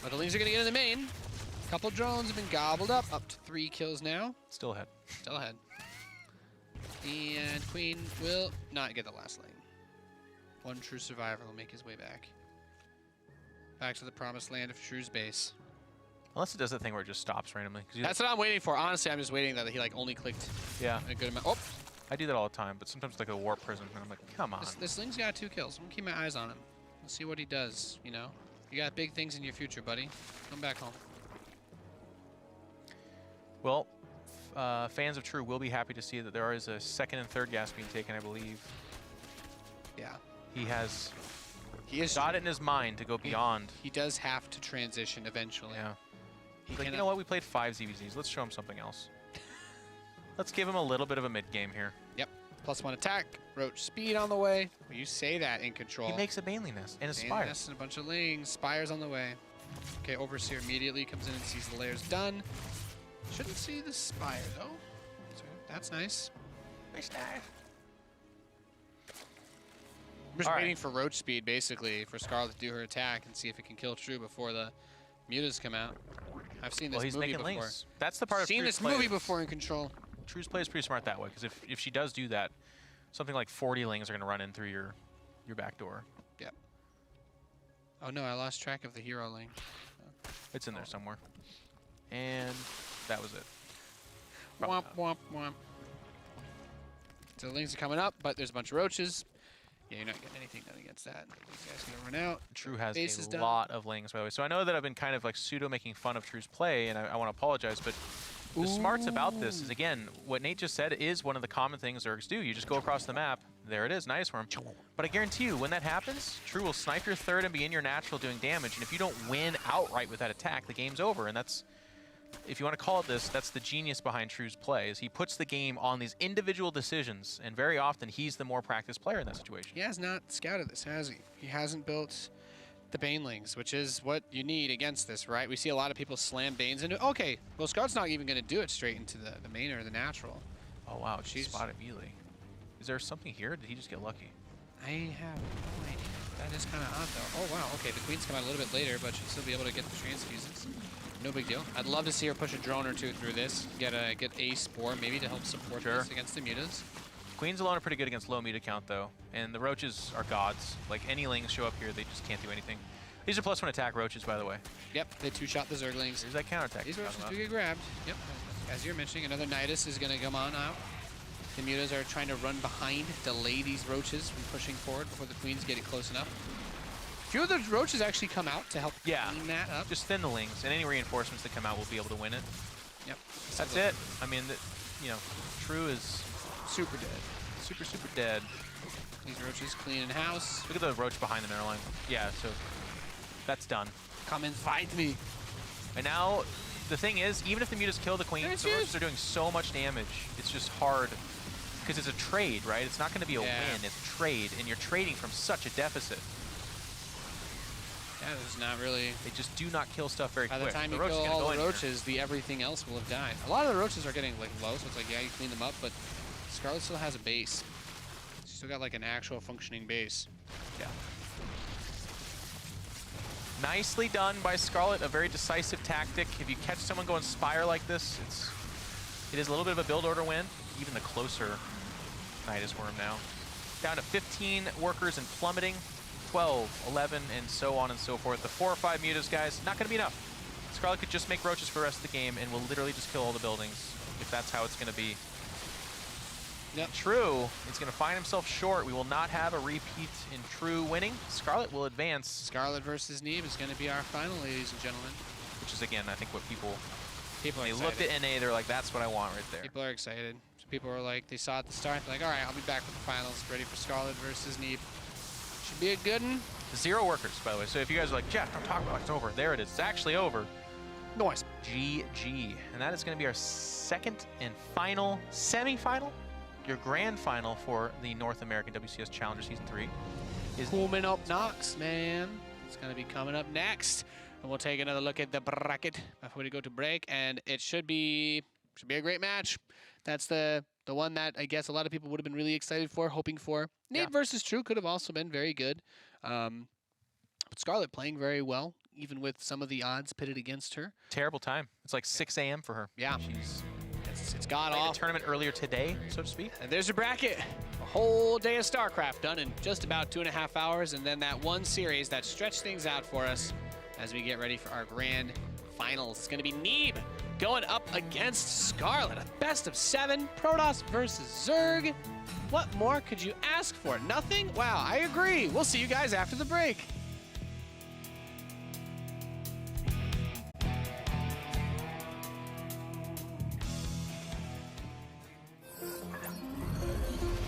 [SPEAKER 1] But the Lings are going to get in the main. A couple drones have been gobbled up to 3 kills now.
[SPEAKER 2] Still ahead.
[SPEAKER 1] Still ahead. And Queen will not get the last lane. One true survivor will make his way back. Back to the promised land of True's base.
[SPEAKER 2] Unless it does that thing where it just stops randomly.
[SPEAKER 1] That's what I'm waiting for. Honestly, I'm just waiting that he like only clicked a good amount. Oh!
[SPEAKER 2] I do that all the time, but sometimes like a warp prism, and I'm like, come on.
[SPEAKER 1] This Ling's got 2 kills. I'm gonna keep my eyes on him. Let's see what he does, you know? You got big things in your future, buddy. Come back home.
[SPEAKER 2] Well, fans of True will be happy to see that there is a 2nd and 3rd gas being taken, I believe.
[SPEAKER 1] Yeah.
[SPEAKER 2] He has got it in his mind to go beyond.
[SPEAKER 1] He does have to transition eventually.
[SPEAKER 2] Yeah. He's like, you know what? We played 5 ZvZs. Let's show him something else. Let's give him a little bit of a mid-game here.
[SPEAKER 1] Yep. +1 attack. Roach speed on the way. Well, you say that in control.
[SPEAKER 2] He makes a Baneley Nest and a Spire.
[SPEAKER 1] Baneley Nest and a bunch of Lings. Spire's on the way. Okay, Overseer immediately comes in and sees the layers done. Shouldn't see the Spire, though. So that's nice.
[SPEAKER 2] Nice.
[SPEAKER 1] I'm just waiting for Roach speed, basically, for Scarlett to do her attack and see if it can kill True before the mutas come out. I've seen this movie before.
[SPEAKER 2] Links. That's the part of
[SPEAKER 1] seen this movie before in Control.
[SPEAKER 2] True's play is pretty smart that way, because if she does do that, something like 40 Lings are going to run in through your back door.
[SPEAKER 1] Yep. Oh no, I lost track of the hero Ling.
[SPEAKER 2] It's in there somewhere. And that was it.
[SPEAKER 1] Womp, womp, womp. So the Lings are coming up, but there's a bunch of Roaches. Yeah, you're not getting anything done against that. These guys are going to run out.
[SPEAKER 2] True has a lot of Lings, by the way. So I know that I've been kind of like pseudo making fun of True's play, and I want to apologize, but the smarts about this is, again, what Nate just said is one of the common things Zergs do. You just go across the map. There it is, nice worm. But I guarantee you, when that happens, True will snipe your 3rd and be in your natural doing damage, and if you don't win outright with that attack, the game's over, and that's, if you want to call it this, that's the genius behind True's play, is he puts the game on these individual decisions, and very often he's the more practiced player in that situation.
[SPEAKER 1] He has not scouted this, has he? He hasn't built the Banelings, which is what you need against this, right? We see a lot of people slam Banes into, okay, well, Scarlett's not even going to do it straight into the main or the natural.
[SPEAKER 2] Oh, wow, she's spotted immediately. Is there something here? Did he just get lucky?
[SPEAKER 1] I have no idea. That is kind of odd, though. Oh, wow, okay, the Queen's come out a little bit later, but she'll still be able to get the transfuses. No big deal. I'd love to see her push a drone or 2 through this, get a Spore maybe to help support this against the mutas.
[SPEAKER 2] Queens alone are pretty good against low muta count, though, and the Roaches are gods. Like, any Lings show up here, they just can't do anything. These are +1 attack Roaches, by the way.
[SPEAKER 1] Yep, they 2-shot the Zerglings.
[SPEAKER 2] There's that counterattack.
[SPEAKER 1] These Roaches do get grabbed. Yep, as you're mentioning, another Nidus is going to come on out. The mutas are trying to run behind, delay these Roaches from pushing forward before the Queens get it close enough. A few of the Roaches actually come out to help clean that up.
[SPEAKER 2] Just thin the Lings, and any reinforcements that come out will be able to win it.
[SPEAKER 1] Yep.
[SPEAKER 2] That's it. I mean, you know, True is
[SPEAKER 1] super dead.
[SPEAKER 2] Super dead.
[SPEAKER 1] These Roaches cleaning house.
[SPEAKER 2] Look at the Roach behind the airline. Yeah, so that's done.
[SPEAKER 1] Come and fight me.
[SPEAKER 2] And now, the thing is, even if the mutas kill the Queen, the Roaches are doing so much damage. It's just hard. Because it's a trade, right? It's not going to be a win. It's a trade, and you're trading from such a deficit.
[SPEAKER 1] Yeah, there's not really...
[SPEAKER 2] They just do not kill stuff very quick.
[SPEAKER 1] By the time you kill all the Roaches, the everything else will have died. A lot of the Roaches are getting like low, so it's like, yeah, you clean them up, but Scarlett still has a base. She's still got like an actual functioning base.
[SPEAKER 2] Yeah. Nicely done by Scarlett, a very decisive tactic. If you catch someone going Spire like this, it is a little bit of a build order win. Even the closer Nidus Worm now. Down to 15 workers and plummeting. 12, 11, and so on and so forth. The 4 or 5 mutas, guys, not going to be enough. Scarlett could just make Roaches for the rest of the game and will literally just kill all the buildings if that's how it's going to be. Yep. True is going to find himself short. We will not have a repeat in True winning. Scarlett will advance.
[SPEAKER 1] Scarlett versus Neve is going to be our final, ladies and gentlemen.
[SPEAKER 2] Which is, again, I think what people
[SPEAKER 1] when
[SPEAKER 2] they looked at NA, they're like, that's what I want right there.
[SPEAKER 1] People are excited. So people are like, they saw at the start, they're like, all right, I'll be back with the finals, ready for Scarlett versus Neve. Should be a good one.
[SPEAKER 2] 0 workers, by the way. So if you guys are like, Jeff, don't talk about it, it's over. There it is. It's actually over.
[SPEAKER 1] Nice.
[SPEAKER 2] GG. And that is going to be our 2nd and final semi-final. Your grand final for the North American WCS Challenger Season 3 is
[SPEAKER 1] coming up next, man. It's going to be coming up next. And we'll take another look at the bracket before we go to break. And it should be a great match. That's the one that I guess a lot of people would have been really excited for, hoping for. Nade versus True could have also been very good. But Scarlett playing very well, even with some of the odds pitted against her.
[SPEAKER 2] Terrible time. It's like 6 a.m. for her.
[SPEAKER 1] Yeah. It's got
[SPEAKER 2] played
[SPEAKER 1] off.
[SPEAKER 2] the tournament earlier today, so to speak.
[SPEAKER 1] And there's your bracket. A whole day of StarCraft done in just about 2.5 hours, and then that one series that stretched things out for us as we get ready for our grand finals. It's going to be Neeb going up against Scarlett. A best of 7. Protoss versus Zerg. What more could you ask for? Nothing? Wow, I agree. We'll see you guys after the break.